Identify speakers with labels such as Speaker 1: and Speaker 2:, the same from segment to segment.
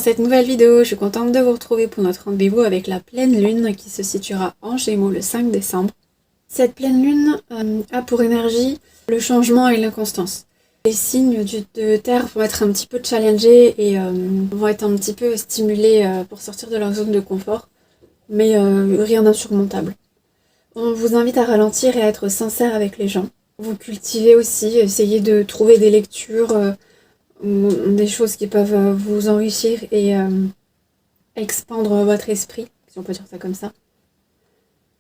Speaker 1: cette nouvelle vidéo, je suis contente de vous retrouver pour notre rendez-vous avec la pleine lune qui se situera en Gémeaux le 5 décembre. Cette pleine lune a pour énergie le changement et l'inconstance. Les signes de terre vont être un petit peu challengés et vont être un petit peu stimulés pour sortir de leur zone de confort, mais rien d'insurmontable. On vous invite à ralentir et à être sincère avec les gens. Vous cultivez aussi, essayez de trouver des lectures, des choses qui peuvent vous enrichir et expandre votre esprit, si on peut dire ça comme ça.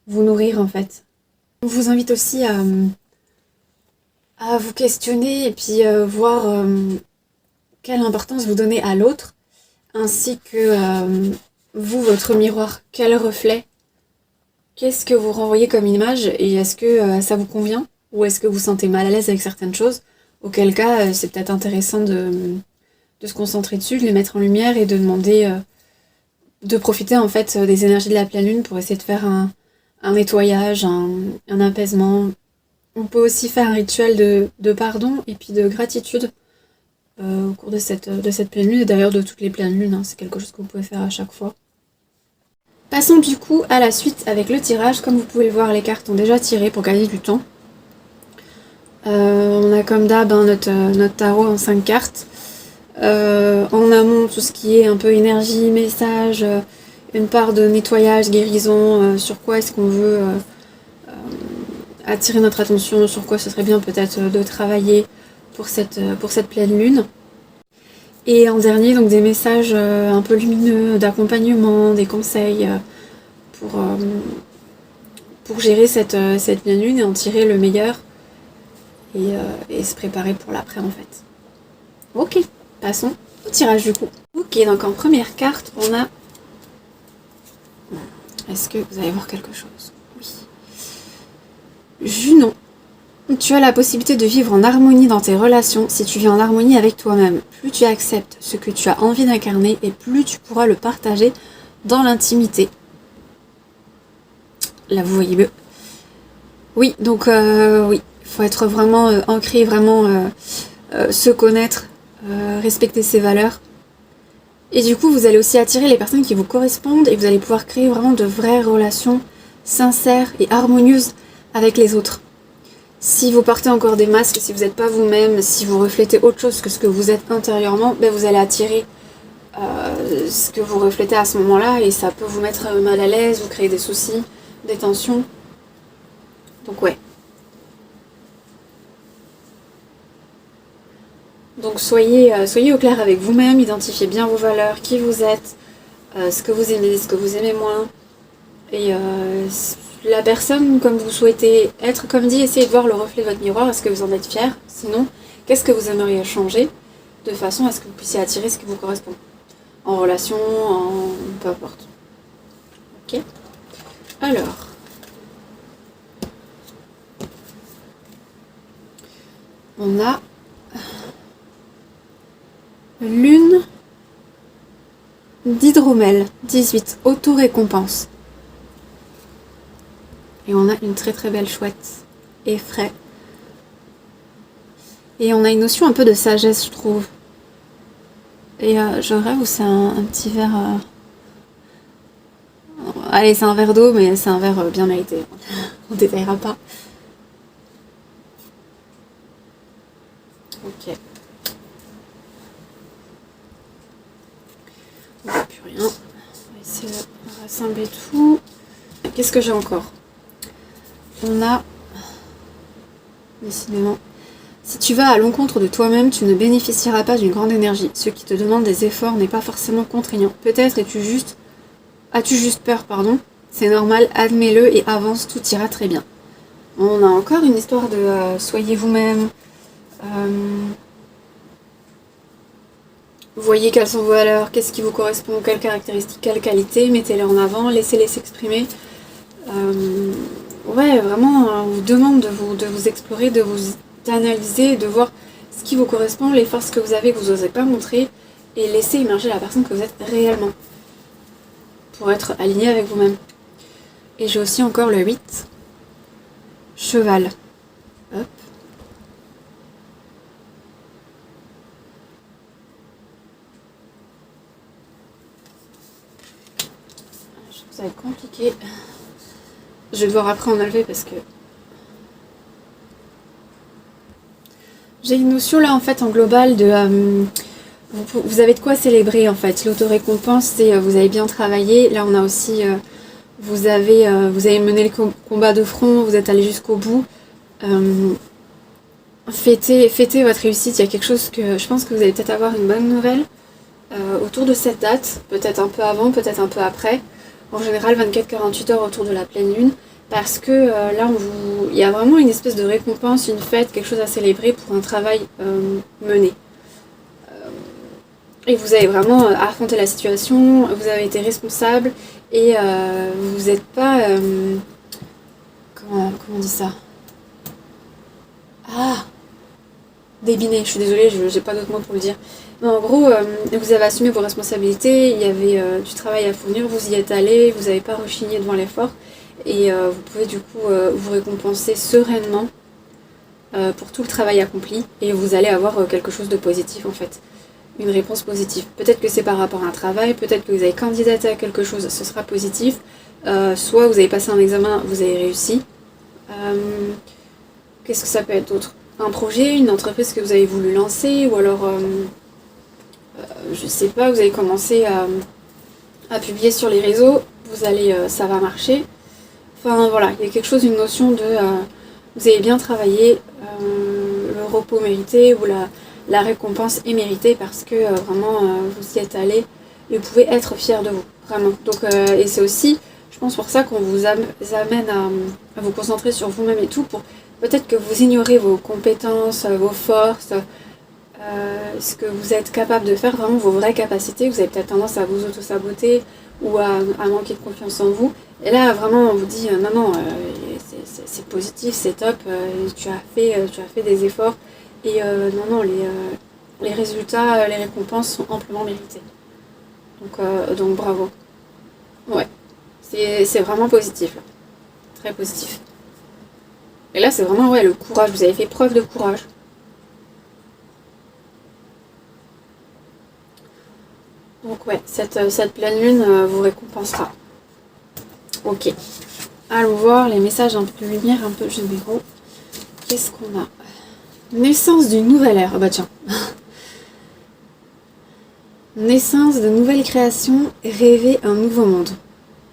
Speaker 1: Vous nourrir en fait. On vous invite aussi à vous questionner et puis voir quelle importance vous donnez à l'autre, ainsi que vous, votre miroir, quel reflet, qu'est-ce que vous renvoyez comme image et est-ce que ça vous convient ou est-ce que vous sentez mal à l'aise avec certaines choses, auquel cas c'est peut-être intéressant de se concentrer dessus, de les mettre en lumière et de demander de profiter en fait des énergies de la pleine lune pour essayer de faire un nettoyage, un apaisement. On peut aussi faire un rituel de pardon et puis de gratitude au cours de cette pleine lune, et d'ailleurs de toutes les pleines lunes, hein, c'est quelque chose que vous pouvez faire à chaque fois. Passons du coup à la suite avec le tirage. Comme vous pouvez le voir, les cartes ont déjà tiré pour gagner du temps. On a comme d'hab notre tarot en 5 cartes. En amont, tout ce qui est un peu énergie, message, une part de nettoyage, guérison, sur quoi est-ce qu'on veut attirer notre attention, sur quoi ce serait bien peut-être de travailler pour cette pleine lune. Et en dernier, donc des messages un peu lumineux, d'accompagnement, des conseils pour gérer cette pleine lune et en tirer le meilleur et se préparer pour l'après en fait. Ok, passons au tirage du coup. Ok, donc en première carte, on a... Est-ce que vous allez voir quelque chose? Oui. Junon. Tu as la possibilité de vivre en harmonie dans tes relations si tu vis en harmonie avec toi-même. Plus tu acceptes ce que tu as envie d'incarner et plus tu pourras le partager dans l'intimité. Là, vous voyez mieux. Oui, donc oui, il faut être vraiment ancré, vraiment se connaître, respecter ses valeurs. Et du coup, vous allez aussi attirer les personnes qui vous correspondent et vous allez pouvoir créer vraiment de vraies relations sincères et harmonieuses avec les autres. Si vous portez encore des masques, si vous n'êtes pas vous-même, si vous reflétez autre chose que ce que vous êtes intérieurement, ben vous allez attirer ce que vous reflétez à ce moment-là et ça peut vous mettre mal à l'aise, vous créer des soucis, des tensions. Donc ouais. Donc soyez au clair avec vous-même, identifiez bien vos valeurs, qui vous êtes, ce que vous aimez moins. Et la personne comme vous souhaitez être, comme dit, essayez de voir le reflet de votre miroir, est-ce que vous en êtes fier? Sinon, qu'est-ce que vous aimeriez changer de façon à ce que vous puissiez attirer ce qui vous correspond? En relation, peu importe. Ok. Alors. On a lune d'hydromel, 18, auto-récompense. Et on a une très très belle chouette, effraie. Et on a une notion un peu de sagesse, je trouve. Et je rêve où c'est un petit verre... Allez, c'est un verre d'eau, mais c'est un verre bien mérité. On détaillera pas. Ok. On n'a plus rien. On va essayer de rassembler tout. Qu'est-ce que j'ai encore? On a... Décidément. Si tu vas à l'encontre de toi-même, tu ne bénéficieras pas d'une grande énergie. Ce qui te demande des efforts n'est pas forcément contraignant. Peut-être as-tu juste peur, pardon. C'est normal, admets-le et avance, tout ira très bien. On a encore une histoire de soyez vous-même. Voyez quelles sont vos valeurs, qu'est-ce qui vous correspond, quelles caractéristiques, quelles qualités, mettez-les en avant, laissez-les s'exprimer. Ouais, vraiment, on vous demande de vous explorer, d'analyser, de voir ce qui vous correspond, les forces que vous avez que vous n'osez pas montrer, et laisser émerger la personne que vous êtes réellement, pour être aligné avec vous-même. Et j'ai aussi encore le 8, cheval. Hop. Ça va être compliqué. Je vais devoir après en enlever parce que j'ai une notion là en fait en global de vous avez de quoi célébrer en fait. L'autorécompense c'est vous avez bien travaillé. Là on a aussi vous avez mené le combat de front, vous êtes allé jusqu'au bout. Fêtez votre réussite. Il y a quelque chose que je pense que vous allez peut-être avoir une bonne nouvelle autour de cette date, peut-être un peu avant, peut-être un peu après. En général 24-48 heures autour de la pleine lune. Parce que là, il y a vraiment une espèce de récompense, une fête, quelque chose à célébrer pour un travail mené. Et vous avez vraiment affronté la situation, vous avez été responsable et vous n'êtes pas... comment on dit ça? Ah, débiné, je suis désolée, j'ai pas d'autre mot pour le dire. Mais en gros, vous avez assumé vos responsabilités, il y avait du travail à fournir, vous y êtes allé, vous n'avez pas rechigné devant l'effort. Et vous pouvez du coup vous récompenser sereinement pour tout le travail accompli et vous allez avoir quelque chose de positif en fait, une réponse positive. Peut-être que c'est par rapport à un travail, peut-être que vous avez candidaté à quelque chose, ce sera positif, soit vous avez passé un examen, vous avez réussi. Qu'est-ce que ça peut être d'autre? Un projet, une entreprise que vous avez voulu lancer, ou alors je sais pas, vous avez commencé à publier sur les réseaux, ça va marcher. Enfin voilà, il y a quelque chose, une notion de vous avez bien travaillé, le repos mérité ou la récompense est méritée parce que vraiment vous y êtes allé et vous pouvez être fiers de vous, vraiment. Donc, et c'est aussi, je pense pour ça qu'on vous amène à vous concentrer sur vous-même et tout, pour peut-être que vous ignorez vos compétences, vos forces, ce que vous êtes capable de faire, vraiment vos vraies capacités. Vous avez peut-être tendance à vous auto-saboter ou à manquer de confiance en vous. Et là, vraiment, on vous dit non, c'est positif, c'est top, tu as fait des efforts. Et non, les résultats, les récompenses sont amplement méritées. Donc bravo. Ouais, c'est vraiment positif, là. Très positif. Et là, c'est vraiment le courage. Vous avez fait preuve de courage. Donc ouais, cette pleine lune vous récompensera. Ok. Allons voir les messages un peu lumière, un peu généraux. Qu'est-ce qu'on a? Naissance d'une nouvelle ère. Ah bah tiens. Naissance de nouvelles créations, rêver un nouveau monde.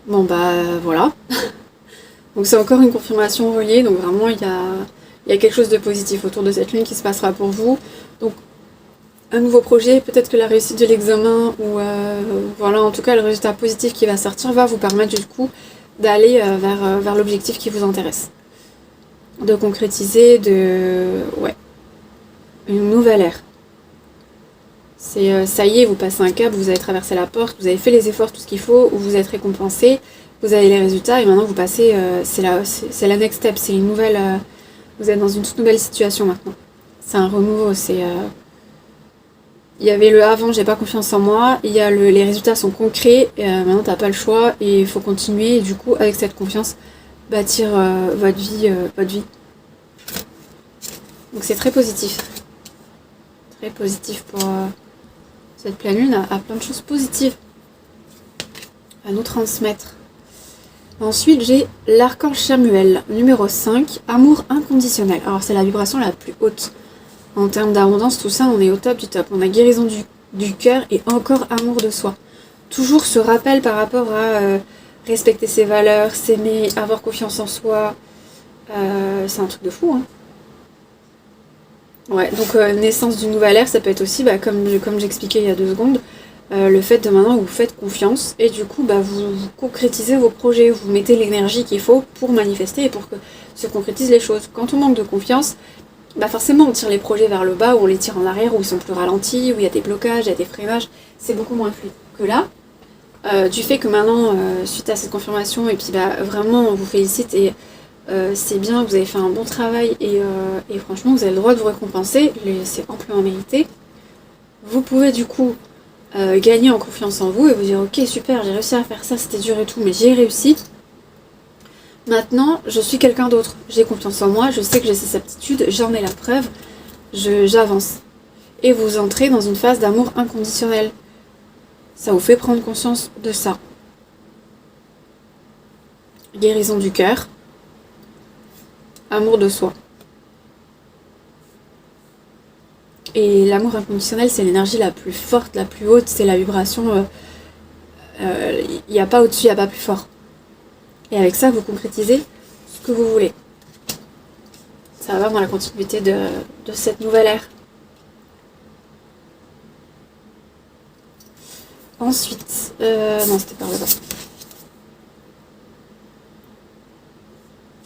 Speaker 1: Bon bah voilà. Donc c'est encore une confirmation reliée, donc vraiment il y a quelque chose de positif autour de cette lune qui se passera pour vous. Donc un nouveau projet, peut-être que la réussite de l'examen ou voilà, en tout cas le résultat positif qui va sortir va vous permettre du coup d'aller vers l'objectif qui vous intéresse. De concrétiser, ouais, une nouvelle ère. C'est ça y est, vous passez un cap, vous avez traversé la porte, vous avez fait les efforts, tout ce qu'il faut, vous êtes récompensé, vous avez les résultats et maintenant vous passez, c'est la next step, c'est une nouvelle, vous êtes dans une toute nouvelle situation maintenant. C'est un renouveau, il y avait le avant, j'ai pas confiance en moi, il y a les résultats sont concrets, et maintenant t'as pas le choix et il faut continuer et du coup avec cette confiance bâtir votre vie. Donc c'est très positif. Très positif pour cette pleine lune a plein de choses positives à nous transmettre. Ensuite j'ai l'archange Samuel, numéro 5, amour inconditionnel. Alors c'est la vibration la plus haute. En termes d'abondance, tout ça, on est au top du top. On a guérison du cœur et encore amour de soi. Toujours ce rappel par rapport à respecter ses valeurs, s'aimer, avoir confiance en soi. C'est un truc de fou, hein. Ouais, donc naissance d'une nouvelle ère, ça peut être aussi, comme j'expliquais il y a 2 secondes, le fait de maintenant vous faites confiance et du coup vous concrétisez vos projets, vous mettez l'énergie qu'il faut pour manifester et pour que se concrétisent les choses. Quand on manque de confiance, forcément on tire les projets vers le bas, ou on les tire en arrière, où ils sont plus ralentis, où il y a des blocages, il y a des freinages, c'est beaucoup moins fluide que là. Du fait que maintenant, suite à cette confirmation, et puis vraiment on vous félicite et c'est bien, vous avez fait un bon travail et franchement vous avez le droit de vous récompenser, c'est amplement mérité. Vous pouvez du coup gagner en confiance en vous et vous dire ok super, j'ai réussi à faire ça, c'était dur et tout, mais j'ai réussi. Maintenant, je suis quelqu'un d'autre. J'ai confiance en moi, je sais que j'ai ces aptitudes, j'en ai la preuve, j'avance. Et vous entrez dans une phase d'amour inconditionnel. Ça vous fait prendre conscience de ça. guérison du cœur, amour de soi. Et l'amour inconditionnel, c'est l'énergie la plus forte, la plus haute, c'est la vibration. Il n'y a pas au-dessus, il n'y a pas plus fort. Et avec ça, vous concrétisez ce que vous voulez. Ça va dans la continuité de cette nouvelle ère. Ensuite, non, c'était par là-bas.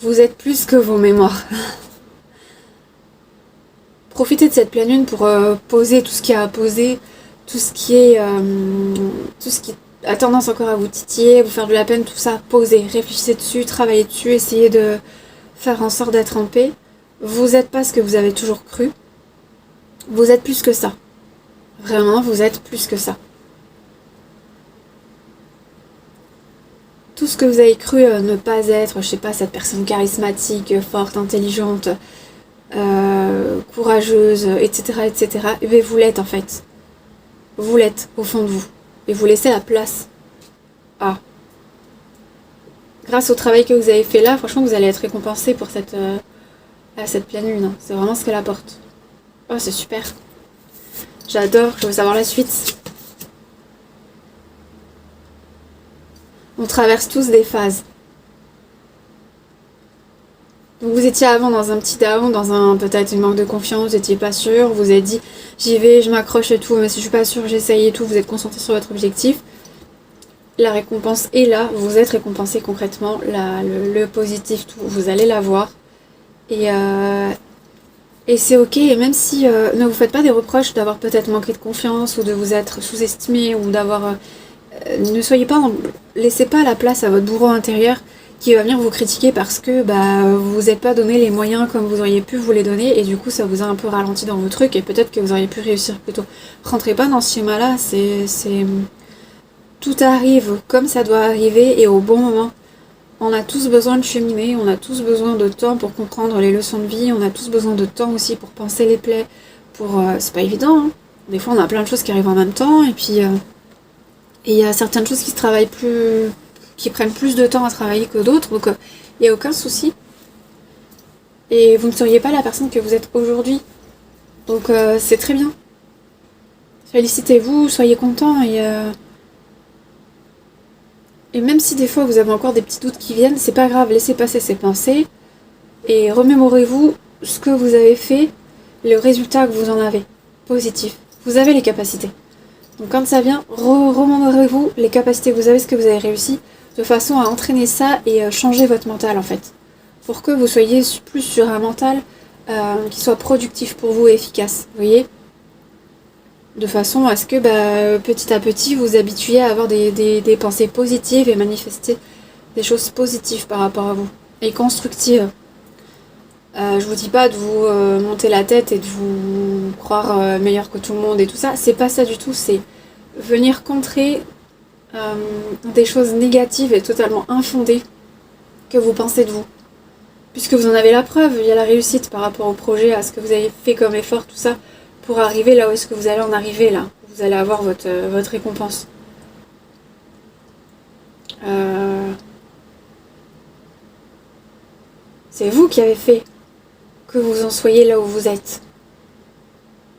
Speaker 1: Vous êtes plus que vos mémoires. Profitez de cette pleine lune pour poser tout ce qu'il y a à poser, tout ce qui a tendance encore à vous titiller, vous faire de la peine, tout ça, posez, réfléchissez dessus, travaillez dessus, essayez de faire en sorte d'être en paix. Vous n'êtes pas ce que vous avez toujours cru. Vous êtes plus que ça. Vraiment, vous êtes plus que ça. Tout ce que vous avez cru ne pas être, je sais pas, cette personne charismatique, forte, intelligente, courageuse, etc., etc., et bien vous l'êtes en fait. Vous l'êtes au fond de vous. Et vous laissez la place à. Grâce au travail que vous avez fait là, franchement, vous allez être récompensé pour cette pleine lune. C'est vraiment ce qu'elle apporte. Oh, c'est super. J'adore, je veux savoir la suite. On traverse tous des phases. Donc vous étiez avant dans un petit down, dans un peut-être une manque de confiance, vous n'étiez pas sûr, vous avez dit j'y vais, je m'accroche et tout, mais si je suis pas sûre, j'essaye et tout, vous êtes concentré sur votre objectif. La récompense est là, vous êtes récompensé concrètement, le positif, tout, vous allez l'avoir. Et c'est ok, et même si ne vous faites pas des reproches d'avoir peut-être manqué de confiance ou de vous être sous-estimé ou d'avoir... ne soyez pas... laissez pas la place à votre bourreau intérieur qui va venir vous critiquer parce que vous n'êtes pas donné les moyens comme vous auriez pu vous les donner et du coup ça vous a un peu ralenti dans vos trucs et peut-être que vous auriez pu réussir plus tôt. Rentrez pas dans ce schéma-là, tout arrive comme ça doit arriver et au bon moment. On a tous besoin de cheminer, on a tous besoin de temps pour comprendre les leçons de vie, on a tous besoin de temps aussi pour penser les plaies, c'est pas évident, hein. Des fois on a plein de choses qui arrivent en même temps et puis il y a certaines choses qui se travaillent qui prennent plus de temps à travailler que d'autres, donc il n'y a aucun souci. Et vous ne seriez pas la personne que vous êtes aujourd'hui. Donc c'est très bien. Félicitez-vous, soyez contents et même si des fois vous avez encore des petits doutes qui viennent, c'est pas grave, laissez passer ces pensées et remémorez-vous ce que vous avez fait, le résultat que vous en avez, positif. Vous avez les capacités. Donc quand ça vient, remémorez-vous les capacités que vous avez, ce que vous avez réussi, de façon à entraîner ça et changer votre mental en fait. Pour que vous soyez plus sur un mental qui soit productif pour vous et efficace, vous voyez ? De façon à ce que petit à petit vous habituiez à avoir des pensées positives et manifester des choses positives par rapport à vous. Et constructives. Je vous dis pas de vous monter la tête et de vous croire meilleur que tout le monde et tout ça. C'est pas ça du tout, c'est venir contrer des choses négatives et totalement infondées que vous pensez de vous. Puisque vous en avez la preuve, il y a la réussite par rapport au projet, à ce que vous avez fait comme effort, tout ça, pour arriver là où est-ce que vous allez en arriver là. Vous allez avoir votre récompense. C'est vous qui avez fait que vous en soyez là où vous êtes.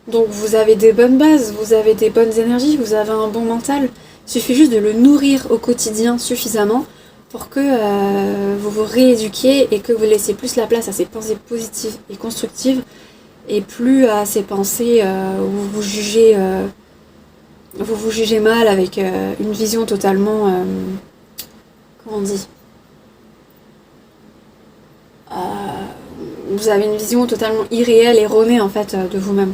Speaker 1: Donc vous avez des bonnes bases, vous avez des bonnes énergies, vous avez un bon mental. Il suffit juste de le nourrir au quotidien suffisamment pour que vous vous rééduquiez et que vous laissiez plus la place à ces pensées positives et constructives et plus à ces pensées où vous vous jugez mal avec une vision totalement... comment on dit vous avez une vision totalement irréelle, erronée en fait de vous-même.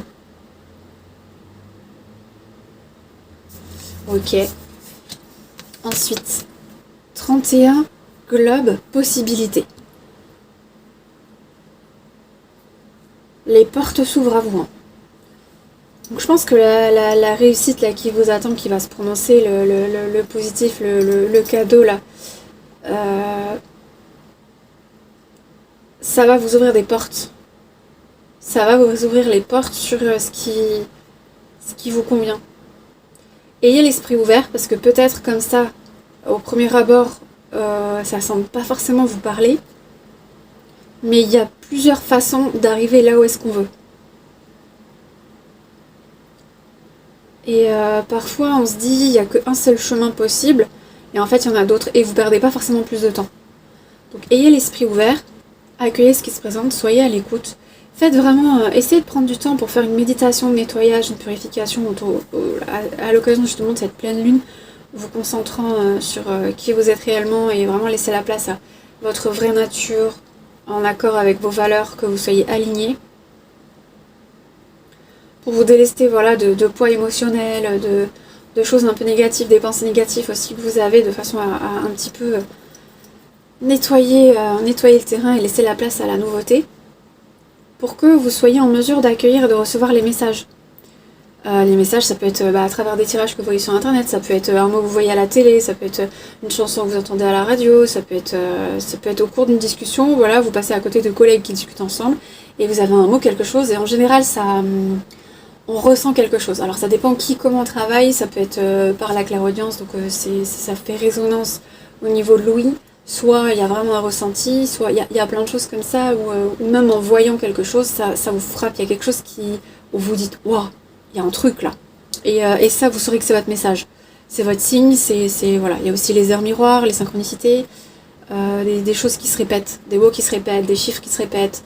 Speaker 1: Ok. Ensuite, 31 globes possibilités. Les portes s'ouvrent à vous. Hein. Donc je pense que la réussite là qui vous attend, qui va se prononcer, le positif, le cadeau là, ça va vous ouvrir des portes. Ça va vous ouvrir les portes sur ce qui vous convient. Ayez l'esprit ouvert parce que peut-être comme ça, au premier abord, ça semble pas forcément vous parler, mais il y a plusieurs façons d'arriver là où est-ce qu'on veut. Et parfois on se dit il n'y a qu'un seul chemin possible, et en fait il y en a d'autres, et vous perdez pas forcément plus de temps. Donc ayez l'esprit ouvert, accueillez ce qui se présente, soyez à l'écoute. Faites vraiment, essayez de prendre du temps pour faire une méditation de nettoyage, une purification à l'occasion justement de cette pleine lune, vous concentrant sur qui vous êtes réellement et vraiment laisser la place à votre vraie nature, en accord avec vos valeurs, que vous soyez alignés. Pour vous délester voilà, de poids émotionnel, de choses un peu négatives, des pensées négatives aussi que vous avez, de façon à un petit peu nettoyer le terrain et laisser la place à la nouveauté, pour que vous soyez en mesure d'accueillir et de recevoir les messages. Les messages, ça peut être à travers des tirages que vous voyez sur internet, ça peut être un mot que vous voyez à la télé, ça peut être une chanson que vous entendez à la radio, ça peut être au cours d'une discussion, voilà, vous passez à côté de collègues qui discutent ensemble, et vous avez un mot, quelque chose, et en général, on ressent quelque chose. Alors ça dépend qui, comment travaille, ça peut être par la clairaudience, donc ça fait résonance au niveau de l'ouïe, soit il y a vraiment un ressenti, soit il y a plein de choses comme ça, ou même en voyant quelque chose, ça vous frappe, il y a quelque chose où vous dites « Waouh, il y a un truc là ». Et ça, vous saurez que c'est votre message. C'est votre signe, voilà. Il y a aussi les heures miroirs, les synchronicités, des choses qui se répètent, des mots qui se répètent, des chiffres qui se répètent.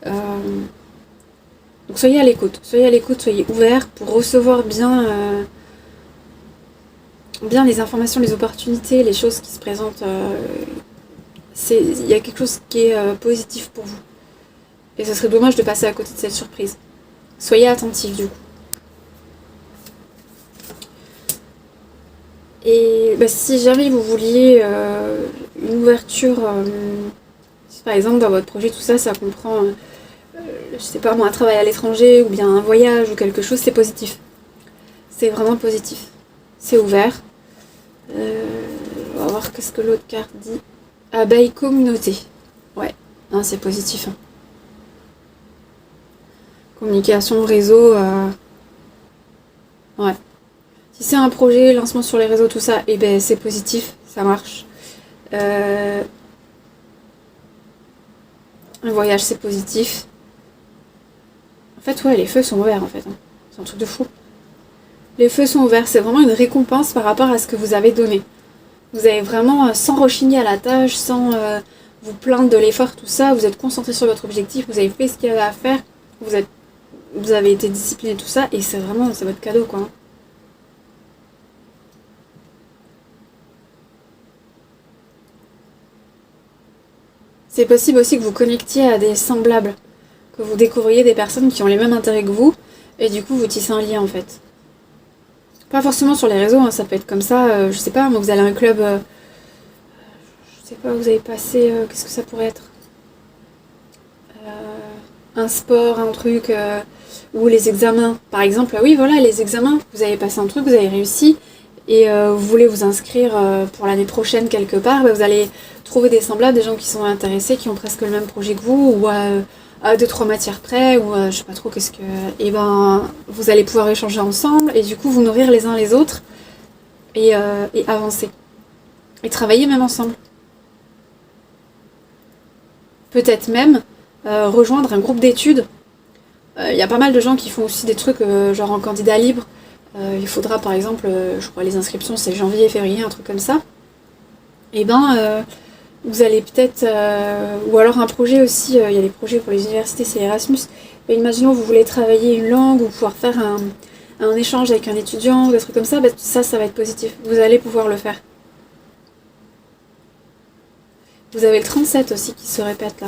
Speaker 1: Donc soyez à l'écoute, soyez ouverts pour recevoir bien les informations, les opportunités, les choses qui se présentent. Il y a quelque chose qui est positif pour vous. Et ce serait dommage de passer à côté de cette surprise. Soyez attentifs du coup. Et si jamais vous vouliez une ouverture, si par exemple dans votre projet tout ça, ça comprend, je sais pas moi, un travail à l'étranger ou bien un voyage ou quelque chose, c'est positif. C'est vraiment positif. C'est ouvert. On va voir qu'est-ce que l'autre carte dit. Abeille communauté. Ouais, non, c'est positif. Hein. Communication, réseau. Ouais. Si c'est un projet, lancement sur les réseaux, tout ça, et ben c'est positif, ça marche. Un voyage, c'est positif. En fait, ouais, les feux sont ouverts, en fait. Hein. C'est un truc de fou. Les feux sont ouverts, c'est vraiment une récompense par rapport à ce que vous avez donné. Vous avez vraiment, sans rechigner à la tâche, sans vous plaindre de l'effort, tout ça, vous êtes concentré sur votre objectif, vous avez fait ce qu'il y avait à faire, vous avez été discipliné, tout ça, et c'est votre cadeau, quoi. C'est possible aussi que vous connectiez à des semblables, que vous découvriez des personnes qui ont les mêmes intérêts que vous, et du coup vous tissez un lien en fait. Pas forcément sur les réseaux, hein, ça peut être comme ça, je sais pas, moi vous allez à un club, je sais pas, vous avez passé, qu'est-ce que ça pourrait être un sport, un truc, ou les examens. Par exemple, oui voilà, les examens, vous avez passé un truc, vous avez réussi, et vous voulez vous inscrire pour l'année prochaine quelque part, vous allez trouver des semblables, des gens qui sont intéressés, qui ont presque le même projet que vous, ou à 2-3 matières près, ou je sais pas trop qu'est-ce que... Et vous allez pouvoir échanger ensemble, et du coup vous nourrir les uns les autres, et avancer. Et travailler même ensemble. Peut-être même rejoindre un groupe d'études. Il y a pas mal de gens qui font aussi des trucs genre en candidat libre. Il faudra par exemple, je crois les inscriptions c'est janvier, février, un truc comme ça. Et vous allez peut-être... ou alors un projet aussi, il y a des projets pour les universités, c'est Erasmus. Mais imaginons vous voulez travailler une langue ou pouvoir faire un échange avec un étudiant, des trucs comme ça, ça va être positif. Vous allez pouvoir le faire. Vous avez le 37 aussi qui se répète là.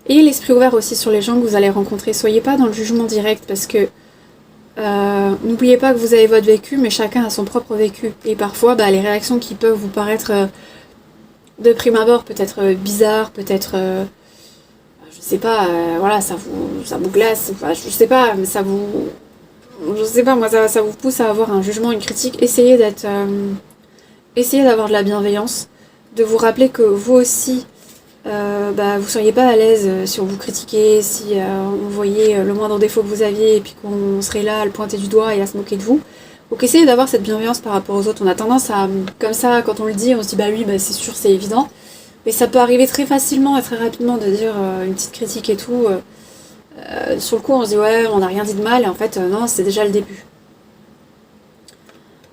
Speaker 1: Ayez l'esprit ouvert aussi sur les gens que vous allez rencontrer. Soyez pas dans le jugement direct parce que n'oubliez pas que vous avez votre vécu, mais chacun a son propre vécu. Et parfois, les réactions qui peuvent vous paraître de prime abord peut-être bizarres, peut-être, je sais pas, voilà, ça vous glace, enfin, je sais pas, mais je sais pas, moi, ça vous pousse à avoir un jugement, une critique. Essayez d'avoir de la bienveillance, de vous rappeler que vous aussi, vous seriez pas à l'aise si on vous critiquait, si on voyait le moindre défaut que vous aviez et puis qu'on serait là à le pointer du doigt et à se moquer de vous. Donc essayez d'avoir cette bienveillance par rapport aux autres. On a tendance à, comme ça, quand on le dit, on se dit bah oui, bah c'est sûr, c'est évident. Mais ça peut arriver très facilement et très rapidement de dire une petite critique et tout. Sur le coup, on se dit ouais, on n'a rien dit de mal, et en fait, non, c'est déjà le début.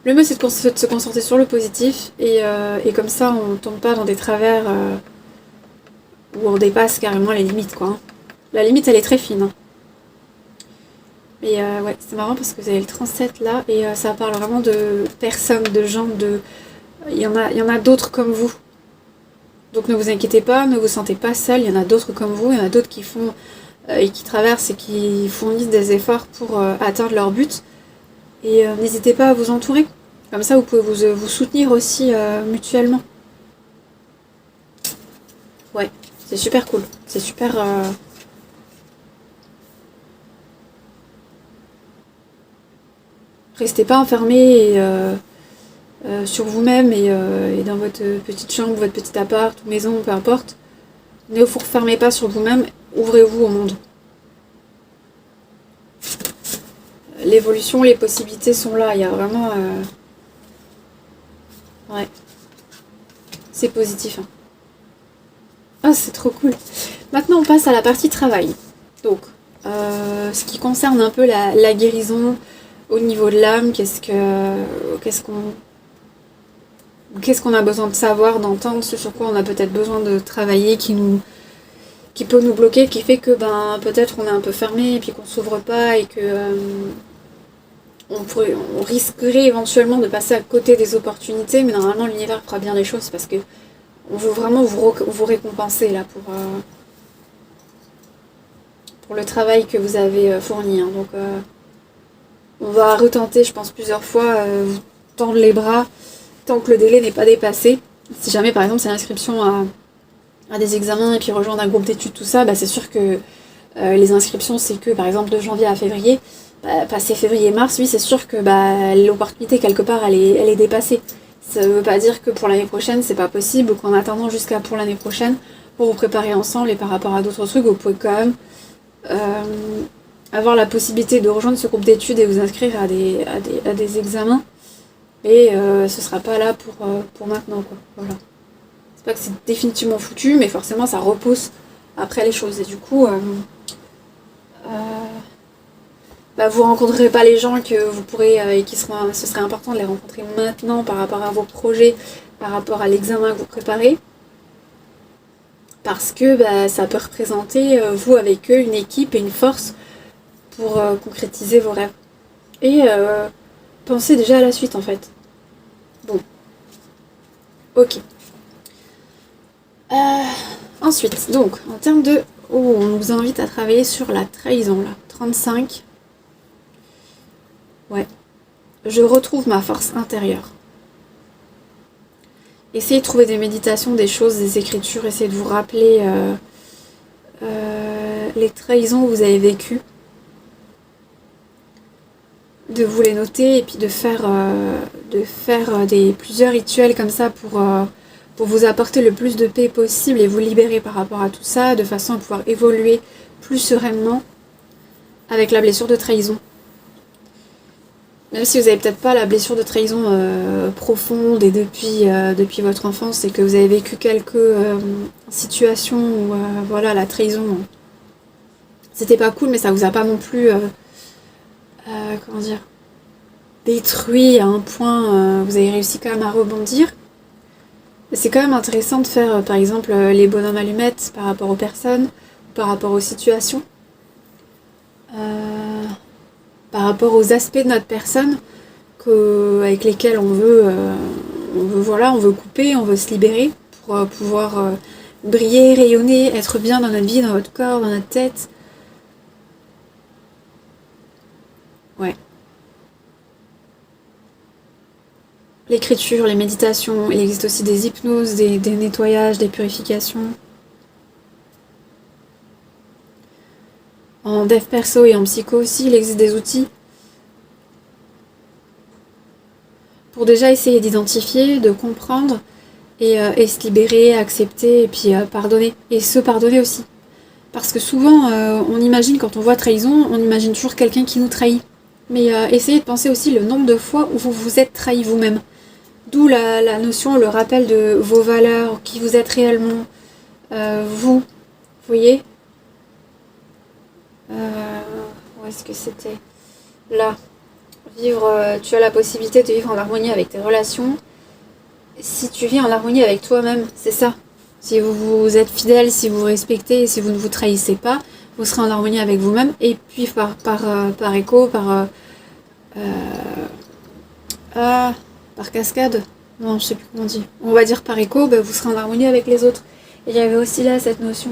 Speaker 1: Le mieux, c'est de se concentrer sur le positif, et comme ça, on tombe pas dans des travers où on dépasse carrément les limites, quoi. Hein. La limite, elle est très fine. Hein. Mais ouais, c'est marrant parce que vous avez le 37 là, et ça parle vraiment de personnes, de gens, de... il y en a d'autres comme vous. Donc ne vous inquiétez pas, ne vous sentez pas seul, il y en a d'autres comme vous, il y en a d'autres qui font et qui traversent et qui fournissent des efforts pour atteindre leur but. Et n'hésitez pas à vous entourer. Comme ça, vous pouvez vous soutenir aussi mutuellement. Ouais, c'est super cool. C'est super... Restez pas enfermés sur vous-même et dans votre petite chambre, votre petit appart ou maison, peu importe. Ne vous refermez pas sur vous-même, ouvrez-vous au monde. L'évolution, les possibilités sont là, il y a vraiment... Ouais, c'est positif. Hein. Ah, c'est trop cool. Maintenant, on passe à la partie travail. Donc, ce qui concerne un peu la guérison au niveau de l'âme, qu'est-ce qu'on a besoin de savoir, d'entendre, ce sur quoi on a peut-être besoin de travailler, qui peut nous bloquer, qui fait que ben peut-être on est un peu fermé et puis qu'on s'ouvre pas et que on risquerait éventuellement de passer à côté des opportunités, mais normalement l'univers fera bien les choses parce que on veut vraiment vous récompenser là pour le travail que vous avez fourni. Hein. Donc on va retenter, je pense, plusieurs fois, vous tendre les bras tant que le délai n'est pas dépassé. Si jamais par exemple c'est l'inscription à des examens et puis rejoindre un groupe d'études, tout ça, bah, c'est sûr que les inscriptions c'est que par exemple de janvier à février. Passé février-mars, oui, c'est sûr que bah, l'opportunité, quelque part, elle est dépassée. Ça ne veut pas dire que pour l'année prochaine, c'est pas possible, ou qu'en attendant jusqu'à pour l'année prochaine, pour vous préparer ensemble et par rapport à d'autres trucs, vous pouvez quand même avoir la possibilité de rejoindre ce groupe d'études et vous inscrire à des examens. Et ce sera pas là pour maintenant, quoi. Voilà. C'est pas que c'est définitivement foutu, mais forcément, ça repousse après les choses. Et du coup... bah, vous rencontrerez pas les gens que vous pourrez et ce serait important de les rencontrer maintenant par rapport à vos projets, par rapport à l'examen que vous préparez, parce que bah, ça peut représenter vous avec eux une équipe et une force pour concrétiser vos rêves. Et pensez déjà à la suite en fait. Bon, ok. Ensuite, donc en termes de... Oh, on nous invite à travailler sur la trahison là, 35. Ouais. Je retrouve ma force intérieure. Essayez de trouver des méditations, des choses, des écritures. Essayez de vous rappeler les trahisons que vous avez vécues. De vous les noter et puis de faire plusieurs rituels comme ça pour vous apporter le plus de paix possible et vous libérer par rapport à tout ça, de façon à pouvoir évoluer plus sereinement avec la blessure de trahison. Même si vous n'avez peut-être pas la blessure de trahison profonde et depuis votre enfance et que vous avez vécu quelques situations où voilà, la trahison, c'était pas cool, mais ça vous a pas non plus comment dire, détruit à un point, vous avez réussi quand même à rebondir. C'est quand même intéressant de faire par exemple les bonhommes allumettes par rapport aux personnes, par rapport aux situations. Par rapport aux aspects de notre personne avec lesquels on veut couper, on veut se libérer pour pouvoir briller, rayonner, être bien dans notre vie, dans notre corps, dans notre tête. Ouais. L'écriture, les méditations, il existe aussi des hypnoses, des nettoyages, des purifications. En dev perso et en psycho aussi, il existe des outils pour déjà essayer d'identifier, de comprendre et se libérer, accepter et puis pardonner. Et se pardonner aussi. Parce que souvent, on imagine, quand on voit trahison, on imagine toujours quelqu'un qui nous trahit. Mais essayez de penser aussi le nombre de fois où vous vous êtes trahi vous-même. D'où la notion, le rappel de vos valeurs, qui vous êtes réellement, vous voyez. Où est-ce que c'était? Là. Tu as la possibilité de vivre en harmonie avec tes relations. Si tu vis en harmonie avec toi-même, c'est ça. Si vous êtes fidèle, si vous respectez, si vous ne vous trahissez pas, vous serez en harmonie avec vous-même. Et puis par écho, par cascade, non, je sais plus comment on dit. On va dire par écho, vous serez en harmonie avec les autres. Et il y avait aussi là cette notion.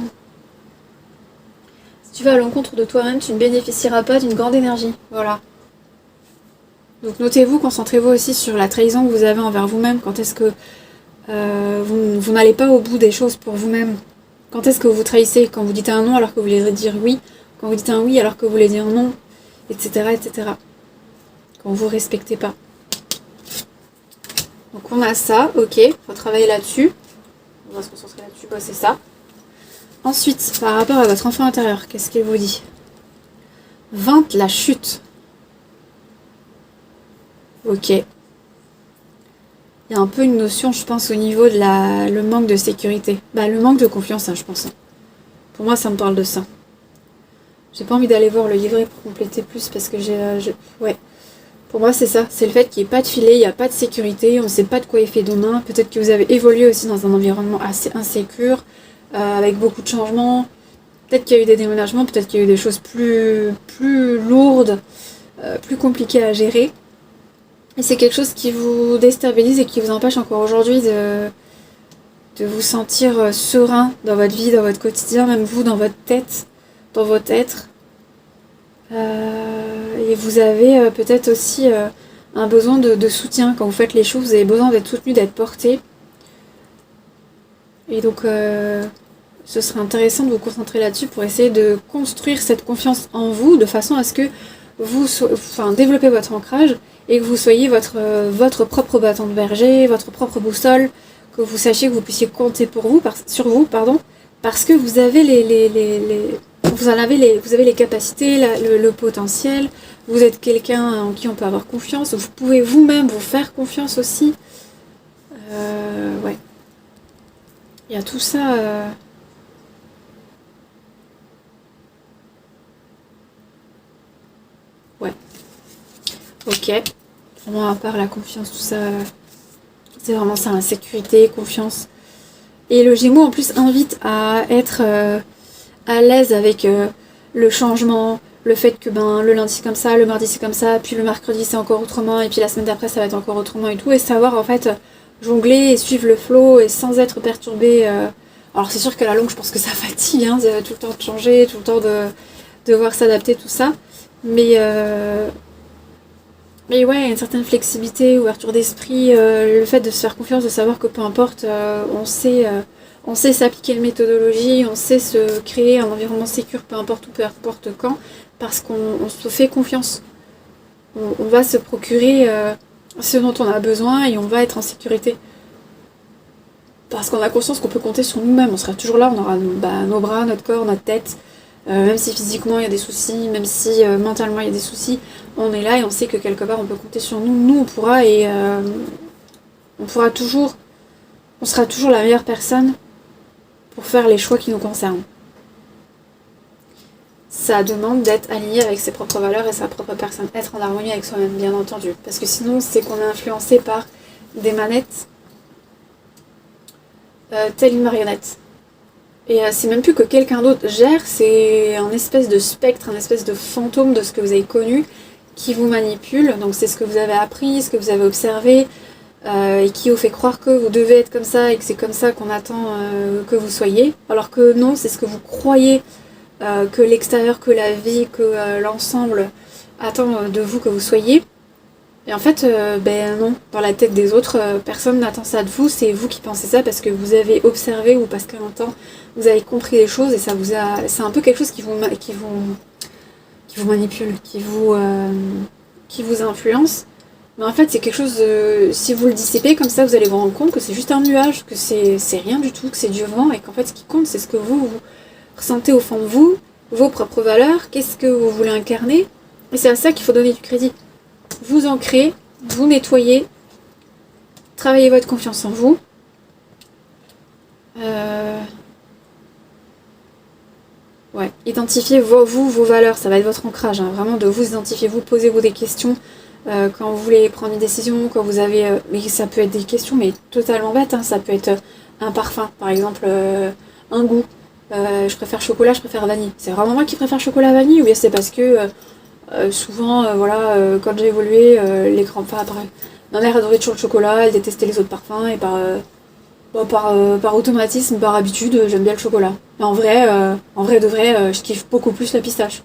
Speaker 1: Si tu vas à l'encontre de toi-même, tu ne bénéficieras pas d'une grande énergie. Voilà. Donc notez-vous, concentrez-vous aussi sur la trahison que vous avez envers vous-même. Quand est-ce que vous n'allez pas au bout des choses pour vous-même? Quand est-ce que vous vous trahissez? Quand vous dites un non alors que vous voulez dire oui? Quand vous dites un oui alors que vous voulez dire non? Etc. etc. Quand vous ne respectez pas. Donc on a ça, ok, faut travailler là-dessus. On va se concentrer là-dessus, c'est ça. Ensuite, par rapport à votre enfant intérieur, qu'est-ce qu'il vous dit? 20, la chute. Ok. Il y a un peu une notion, je pense, au niveau de le manque de sécurité. Le manque de confiance, je pense. Pour moi, ça me parle de ça. J'ai pas envie d'aller voir le livret pour compléter plus parce que ouais. Pour moi, c'est ça. C'est le fait qu'il n'y ait pas de filet, il n'y a pas de sécurité, on ne sait pas de quoi il fait demain. Peut-être que vous avez évolué aussi dans un environnement assez insécure, avec beaucoup de changements. Peut-être qu'il y a eu des déménagements, peut-être qu'il y a eu des choses plus lourdes, plus compliquées à gérer. Et c'est quelque chose qui vous déstabilise et qui vous empêche encore aujourd'hui de vous sentir serein dans votre vie, dans votre quotidien, même vous, dans votre tête, dans votre être. Et vous avez peut-être aussi un besoin de soutien. Quand vous faites les choses, vous avez besoin d'être soutenu, d'être porté. Et donc, ce serait intéressant de vous concentrer là-dessus pour essayer de construire cette confiance en vous de façon à ce que vous développez votre ancrage et que vous soyez votre propre bâton de berger, votre propre boussole, que vous sachiez que vous puissiez compter sur vous, parce que vous avez vous avez les capacités, le potentiel, vous êtes quelqu'un en qui on peut avoir confiance, vous pouvez vous-même vous faire confiance aussi. Ouais. Il y a tout ça. Ouais. Ok. Pour moi, à part la confiance, tout ça, c'est vraiment ça, la sécurité, confiance. Et le Gémeaux, en plus, invite à être à l'aise avec le changement, le fait que le lundi c'est comme ça, le mardi c'est comme ça, puis le mercredi c'est encore autrement, et puis la semaine d'après ça va être encore autrement et tout, et savoir en fait jongler et suivre le flow et sans être perturbé. Alors c'est sûr qu'à la longue je pense que ça fatigue, hein, tout le temps de changer, tout le temps de devoir s'adapter, tout ça, mais ouais, une certaine flexibilité, ouverture d'esprit, le fait de se faire confiance, de savoir que peu importe, on sait s'appliquer une méthodologie, on sait se créer un environnement sécure, peu importe où, peu importe quand, parce qu'on se fait confiance. On va se procurer ce dont on a besoin et on va être en sécurité. Parce qu'on a conscience qu'on peut compter sur nous-mêmes, on sera toujours là, on aura nos bras, notre corps, notre tête, même si physiquement il y a des soucis, même si mentalement il y a des soucis, on est là et on sait que quelque part on peut compter sur nous. Nous on pourra et on sera toujours la meilleure personne pour faire les choix qui nous concernent. Ça demande d'être aligné avec ses propres valeurs et sa propre personne, être en harmonie avec soi-même, bien entendu. Parce que sinon, c'est qu'on est influencé par des manettes, telle une marionnette. Et c'est même plus que quelqu'un d'autre gère, c'est un espèce de spectre, un espèce de fantôme de ce que vous avez connu qui vous manipule. Donc c'est ce que vous avez appris, ce que vous avez observé, et qui vous fait croire que vous devez être comme ça et que c'est comme ça qu'on attend que vous soyez. Alors que non, c'est ce que vous croyez que l'extérieur, que la vie, que l'ensemble attend de vous que vous soyez. Et en fait, non, dans la tête des autres, personne n'attend ça de vous, c'est vous qui pensez ça parce que vous avez observé ou parce qu'à un temps vous avez compris les choses et c'est un peu quelque chose qui vous manipule, qui vous influence. Mais en fait, c'est quelque chose, si vous le dissipez comme ça, vous allez vous rendre compte que c'est juste un nuage, que c'est rien du tout, que c'est du vent et qu'en fait, ce qui compte, c'est ce que vous ressentez au fond de vous, vos propres valeurs, qu'est-ce que vous voulez incarner. Et c'est à ça qu'il faut donner du crédit. Vous ancrez, vous nettoyez, travaillez votre confiance en vous. Ouais, identifiez vos valeurs, ça va être votre ancrage, hein, vraiment de vous identifier, vous posez-vous des questions quand vous voulez prendre une décision, quand vous avez... mais ça peut être des questions mais totalement bêtes, hein, ça peut être un parfum, par exemple, un goût. Je préfère chocolat, je préfère vanille. C'est vraiment moi qui préfère chocolat vanille ou bien c'est parce que souvent, quand j'ai évolué, enfin, ma mère adorait toujours le chocolat, elle détestait les autres parfums et par automatisme, par habitude, j'aime bien le chocolat. Mais en vrai de vrai, je kiffe beaucoup plus la pistache.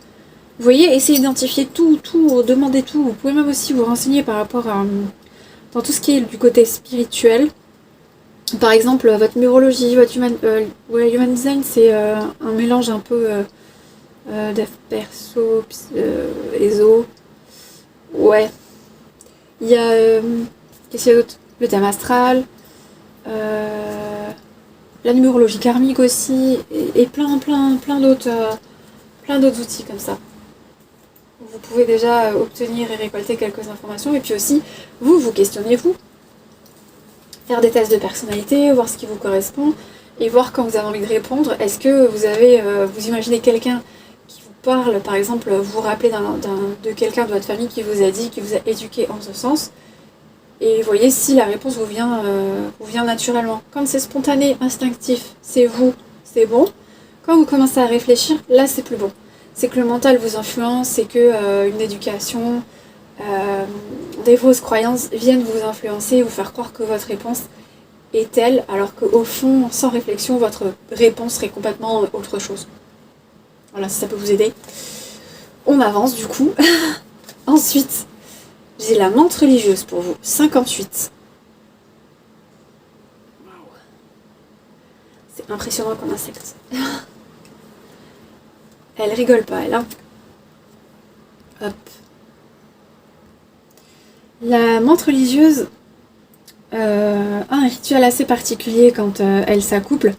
Speaker 1: Vous voyez, essayez d'identifier tout, demandez tout. Vous pouvez même aussi vous renseigner par rapport à... dans tout ce qui est du côté spirituel. Par exemple, votre numérologie, votre human design, c'est un mélange un peu dev perso, ESO. Ouais. Il y a... qu'est-ce qu'il y a d'autre? Le thème astral. La numérologie karmique aussi, et plein d'autres outils comme ça. Vous pouvez déjà obtenir et récolter quelques informations, et puis aussi, vous questionnez-vous. Faire des tests de personnalité, voir ce qui vous correspond, et voir quand vous avez envie de répondre. Est-ce que vous imaginez quelqu'un qui vous parle, par exemple, vous vous rappelez de quelqu'un de votre famille qui vous a dit, qui vous a éduqué en ce sens, et voyez si la réponse vous vient naturellement. Quand c'est spontané, instinctif, c'est vous, c'est bon. Quand vous commencez à réfléchir, là c'est plus bon. C'est que le mental vous influence, c'est que une éducation, des fausses croyances viennent vous influencer et vous faire croire que votre réponse est telle, alors qu'au fond, sans réflexion, votre réponse serait complètement autre chose. Voilà, si ça peut vous aider. On avance du coup. Ensuite, j'ai la menthe religieuse pour vous, 58. Waouh. C'est impressionnant comme insecte. Elle rigole pas, elle, hein. Hop. La menthe religieuse a un rituel assez particulier quand elle s'accouple.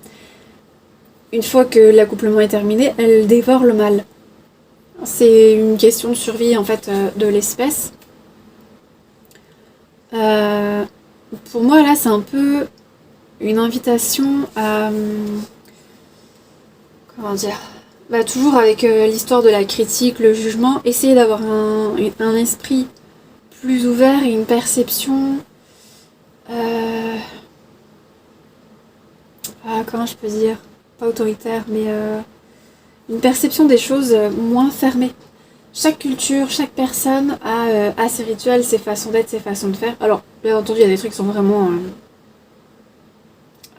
Speaker 1: Une fois que l'accouplement est terminé, elle dévore le mâle. C'est une question de survie en fait de l'espèce. Pour moi là c'est un peu une invitation à... comment dire, toujours avec l'histoire de la critique, le jugement, essayer d'avoir un esprit plus ouvert et une perception... comment je peux dire, pas autoritaire, mais une perception des choses moins fermée. Chaque culture, chaque personne a ses rituels, ses façons d'être, ses façons de faire. Alors, bien entendu, il y a des trucs qui sont vraiment...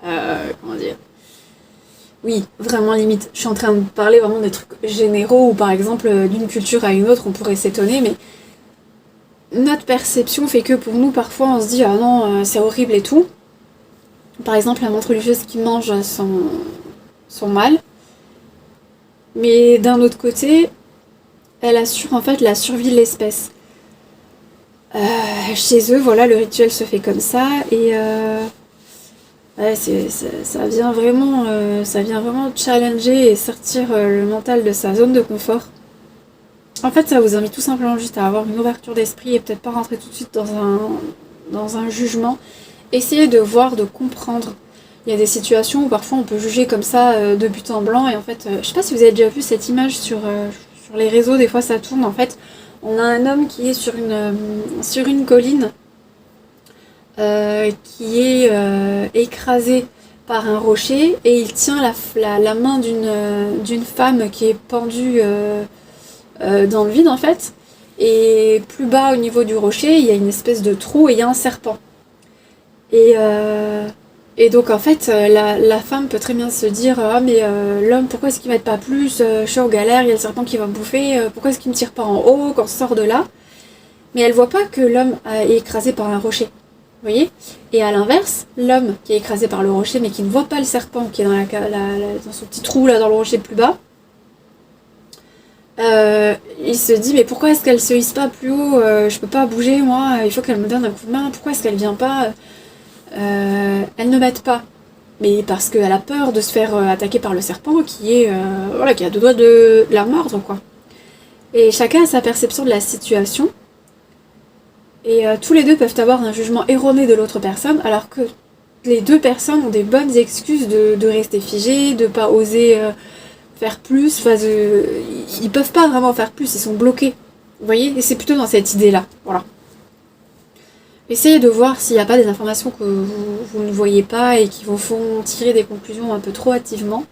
Speaker 1: comment dire... Oui, vraiment limite. Je suis en train de parler vraiment des trucs généraux où, par exemple, d'une culture à une autre, on pourrait s'étonner, mais notre perception fait que pour nous, parfois, on se dit « Ah non, c'est horrible et tout ». Par exemple, la menthe religieuse qui mange son mâle. Mais d'un autre côté, elle assure en fait la survie de l'espèce. Chez eux, voilà, le rituel se fait comme ça et ouais, ça vient vraiment challenger et sortir le mental de sa zone de confort. En fait, ça vous invite tout simplement juste à avoir une ouverture d'esprit et peut-être pas rentrer tout de suite dans un jugement. Essayez de voir, de comprendre. Il y a des situations où parfois on peut juger comme ça de but en blanc et en fait, je sais pas si vous avez déjà vu cette image sur les réseaux, des fois ça tourne en fait. On a un homme qui est sur une colline qui est écrasé par un rocher et il tient la main d'une femme qui est pendue dans le vide en fait. Et plus bas au niveau du rocher, il y a une espèce de trou et il y a un serpent. Et donc en fait, la femme peut très bien se dire « Ah mais l'homme, pourquoi est-ce qu'il m'aide pas plus? Je suis en galère, il y a le serpent qui va me bouffer, pourquoi est-ce qu'il me tire pas en haut quand je sors de là ?» Mais elle voit pas que l'homme est écrasé par un rocher. Vous voyez? Et à l'inverse, l'homme qui est écrasé par le rocher mais qui ne voit pas le serpent qui est dans son petit trou là dans le rocher plus bas, il se dit mais pourquoi est-ce qu'elle se hisse pas plus haut? Je peux pas bouger moi, il faut qu'elle me donne un coup de main, pourquoi est-ce qu'elle vient pas? Elle ne m'aide pas. Mais parce qu'elle a peur de se faire attaquer par le serpent qui est qui a deux doigts de la mordre quoi. Et chacun a sa perception de la situation. Et tous les deux peuvent avoir un jugement erroné de l'autre personne, alors que les deux personnes ont des bonnes excuses de rester figés, de pas oser faire plus. Enfin, ils peuvent pas vraiment faire plus, ils sont bloqués. Vous voyez? Et c'est plutôt dans cette idée-là. Voilà. Essayez de voir s'il n'y a pas des informations que vous ne voyez pas et qui vous font tirer des conclusions un peu trop hâtivement.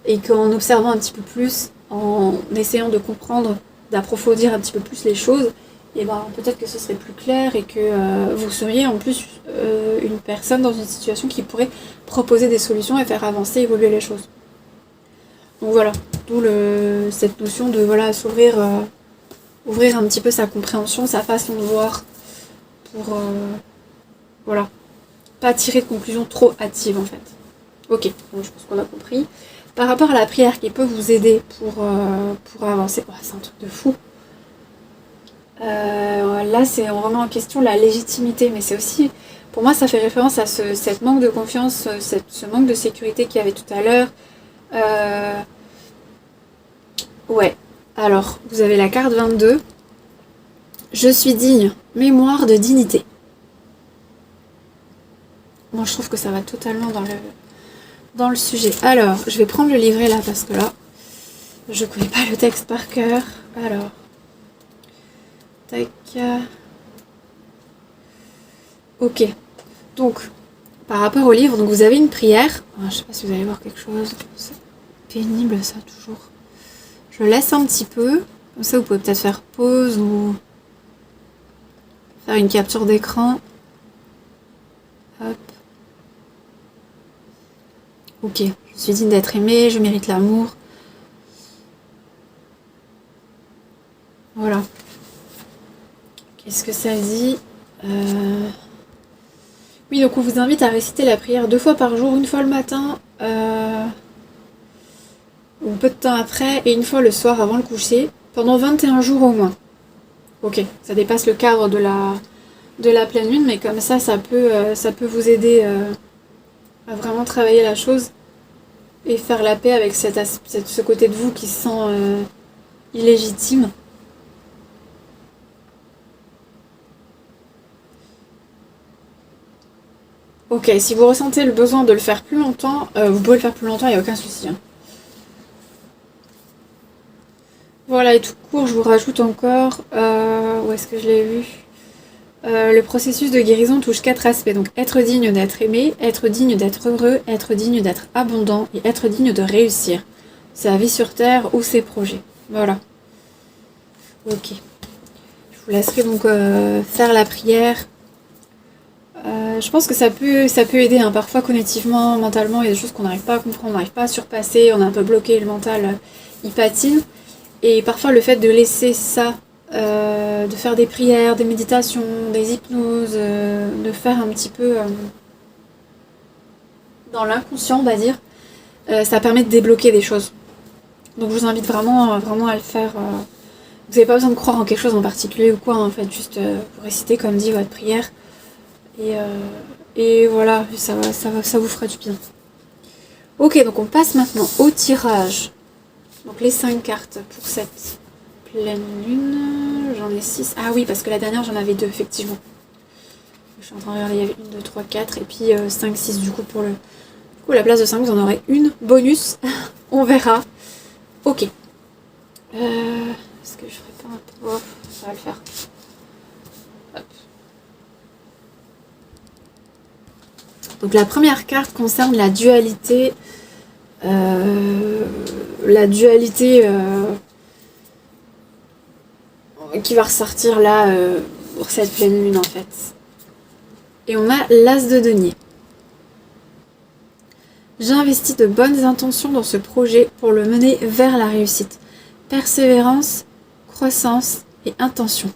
Speaker 1: Et qu'en observant un petit peu plus, en essayant de comprendre, d'approfondir un petit peu plus les choses, et ben peut-être que ce serait plus clair et que vous seriez en plus une personne dans une situation qui pourrait proposer des solutions et faire avancer, évoluer les choses. Donc voilà, d'où cette notion de voilà s'ouvrir, ouvrir un petit peu sa compréhension, sa façon de voir, pour voilà, pas tirer de conclusions trop hâtives en fait. Ok, donc je pense qu'on a compris. Par rapport à la prière qui peut vous aider pour avancer, oh, c'est un truc de fou. Là, c'est vraiment en question la légitimité, mais c'est aussi, pour moi, ça fait référence à cette manque de confiance, ce manque de sécurité qu'il y avait tout à l'heure. Ouais, alors, vous avez la carte 22. Je suis digne, mémoire de dignité. Moi, je trouve que ça va totalement dans le sujet. Alors, je vais prendre le livret là, parce que là, je connais pas le texte par cœur. Alors, tac. Ok. Donc, par rapport au livre, donc vous avez une prière. Je sais pas si vous allez voir quelque chose. C'est pénible ça, toujours. Je laisse un petit peu. Comme ça, vous pouvez peut-être faire pause ou faire une capture d'écran. Hop. Ok. Je suis digne d'être aimée, je mérite l'amour. Voilà. Qu'est-ce que ça dit Oui, donc on vous invite à réciter la prière 2 fois par jour, une fois le matin, ou peu de temps après, et une fois le soir avant le coucher, pendant 21 jours au moins. Ok, ça dépasse le cadre de la pleine lune, mais comme ça peut vous aider à vraiment travailler la chose et faire la paix avec ce côté de vous qui se sent illégitime. Ok, si vous ressentez le besoin de le faire plus longtemps, vous pouvez le faire plus longtemps, il n'y a aucun souci. Hein. Voilà, et tout court, je vous rajoute encore, où est-ce que je l'ai vu le processus de guérison touche 4 aspects, donc être digne d'être aimé, être digne d'être heureux, être digne d'être abondant et être digne de réussir. Sa vie sur Terre ou ses projets. Voilà. Ok. Je vous laisserai donc faire la prière. Je pense que ça peut aider, hein. Parfois cognitivement, mentalement, il y a des choses qu'on n'arrive pas à comprendre, on n'arrive pas à surpasser, on est un peu bloqué, le mental il patine. Et parfois le fait de laisser ça, de faire des prières, des méditations, des hypnoses, de faire un petit peu dans l'inconscient, on va dire, ça permet de débloquer des choses. Donc je vous invite vraiment, vraiment à le faire. Vous n'avez pas besoin de croire en quelque chose en particulier ou quoi, en fait, juste vous récitez comme dit votre prière. Et voilà, ça vous fera du bien. Ok, donc on passe maintenant au tirage. Donc les 5 cartes pour cette pleine lune. J'en ai 6. Ah oui, parce que la dernière j'en avais 2, effectivement. Je suis en train de regarder, il y avait 1, 2, 3, 4 et puis 5, 6 du coup pour le... Du coup, à la place de 5, vous en aurez une bonus. On verra. Ok. Est-ce que je ferai pas un peu... Oh, ça va le faire. Hop. Donc la première carte concerne la dualité. Qui va ressortir là pour cette pleine lune en fait. Et on a l'as de denier. J'investis de bonnes intentions dans ce projet pour le mener vers la réussite. Persévérance, croissance et intention.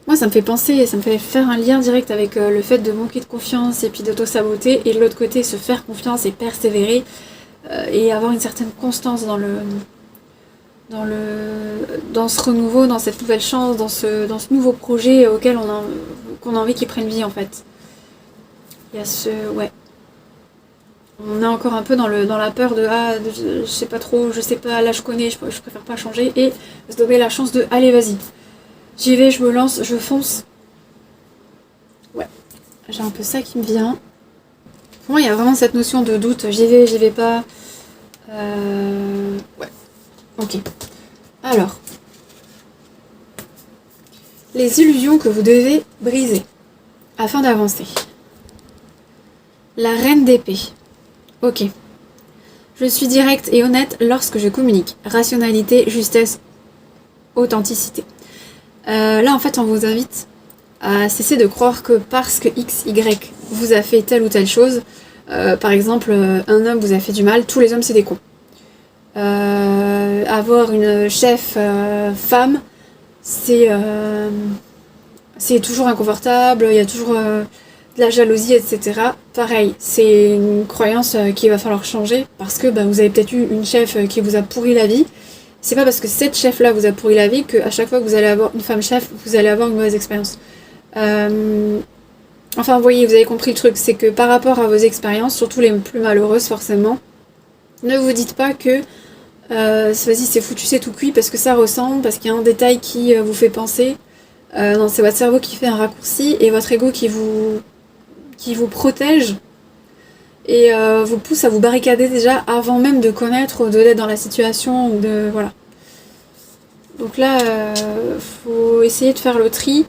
Speaker 1: Moi, ça me fait penser, ça me fait faire un lien direct avec le fait de manquer de confiance et puis d'auto-saboter, et de l'autre côté, se faire confiance et persévérer, et avoir une certaine constance dans ce renouveau, dans cette nouvelle chance, dans ce nouveau projet auquel qu'on a envie qu'il prenne vie en fait. Il y a ouais. On est encore un peu dans la peur de ah je sais pas trop, je sais pas, là je connais, je préfère pas changer et se donner la chance de allez vas-y. J'y vais, je me lance, je fonce. Ouais, j'ai un peu ça qui me vient. Pour moi il y a vraiment cette notion de doute, j'y vais pas. Ouais, ok. Alors, les illusions que vous devez briser afin d'avancer. La reine d'épée. Ok. Je suis directe et honnête lorsque je communique. Rationalité, justesse, authenticité. Là, en fait, on vous invite à cesser de croire que parce que X, Y vous a fait telle ou telle chose, par exemple, un homme vous a fait du mal, tous les hommes c'est des cons. Avoir une chef femme, c'est toujours inconfortable, il y a toujours de la jalousie, etc. Pareil, c'est une croyance qu'il va falloir changer parce que vous avez peut-être eu une chef qui vous a pourri la vie. C'est pas parce que cette chef-là vous a pourri la vie qu'à chaque fois que vous allez avoir une femme chef, vous allez avoir une mauvaise expérience. Enfin, vous voyez, vous avez compris le truc, c'est que par rapport à vos expériences, surtout les plus malheureuses forcément, ne vous dites pas que vas-y c'est foutu, c'est tout cuit parce que ça ressemble, parce qu'il y a un détail qui vous fait penser. Non, c'est votre cerveau qui fait un raccourci et votre ego qui vous protège et vous pousse à vous barricader déjà avant même de connaître ou d'être dans la situation ou de voilà. Donc là, faut essayer de faire le tri,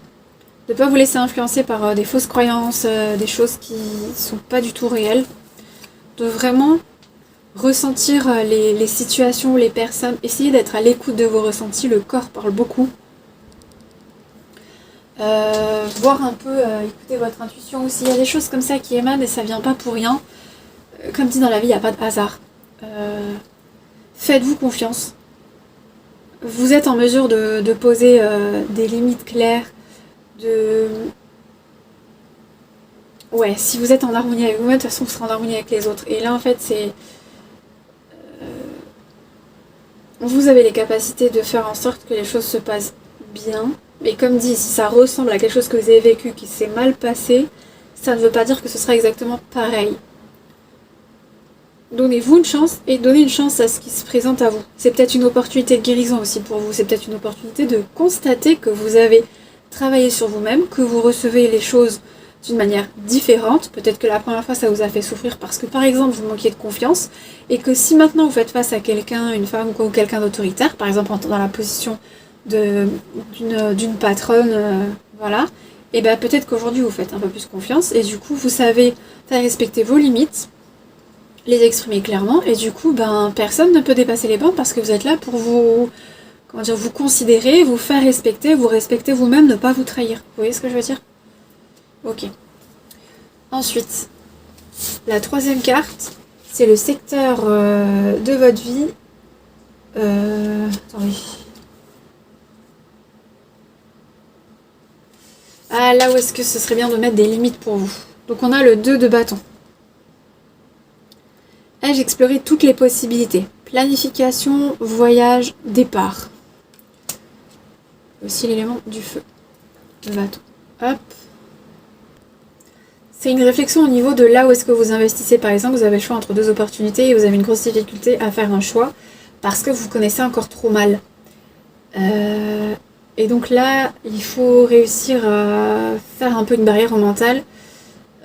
Speaker 1: de ne pas vous laisser influencer par des fausses croyances, des choses qui sont pas du tout réelles, de vraiment ressentir les situations, les personnes, essayer d'être à l'écoute de vos ressentis, le corps parle beaucoup. Voir un peu, écouter votre intuition aussi. Il y a des choses comme ça qui émanent et ça vient pas pour rien. Comme dit dans la vie, il n'y a pas de hasard. Faites-vous confiance. Vous êtes en mesure de poser des limites claires. Ouais, si vous êtes en harmonie avec vous-même, de toute façon vous serez en harmonie avec les autres. Et là en fait c'est... Vous avez les capacités de faire en sorte que les choses se passent bien. Mais comme dit, si ça ressemble à quelque chose que vous avez vécu, qui s'est mal passé, ça ne veut pas dire que ce sera exactement pareil. Donnez-vous une chance et donnez une chance à ce qui se présente à vous. C'est peut-être une opportunité de guérison aussi pour vous. C'est peut-être une opportunité de constater que vous avez travaillé sur vous-même, que vous recevez les choses d'une manière différente. Peut-être que la première fois ça vous a fait souffrir parce que par exemple vous manquiez de confiance et que si maintenant vous faites face à quelqu'un, une femme ou quelqu'un d'autoritaire, par exemple dans la position d'une patronne, voilà, et peut-être qu'aujourd'hui vous faites un peu plus confiance et du coup vous savez faire respecter vos limites, les exprimer clairement et du coup personne ne peut dépasser les bornes parce que vous êtes là pour vous considérer, vous faire respecter, vous respecter vous-même, ne pas vous trahir. Vous voyez ce que je veux dire? Ok. Ensuite, la troisième carte, c'est le secteur de votre vie. Attendez. Ah, là où est-ce que ce serait bien de mettre des limites pour vous. Donc on a le 2 de bâton. Ai-je exploré toutes les possibilités? Planification, voyage, départ. Aussi l'élément du feu. Le bâton. Hop. C'est une réflexion au niveau de là où est-ce que vous investissez. Par exemple, vous avez le choix entre deux opportunités et vous avez une grosse difficulté à faire un choix parce que vous connaissez encore trop mal. Et donc là, il faut réussir à faire un peu une barrière au mental,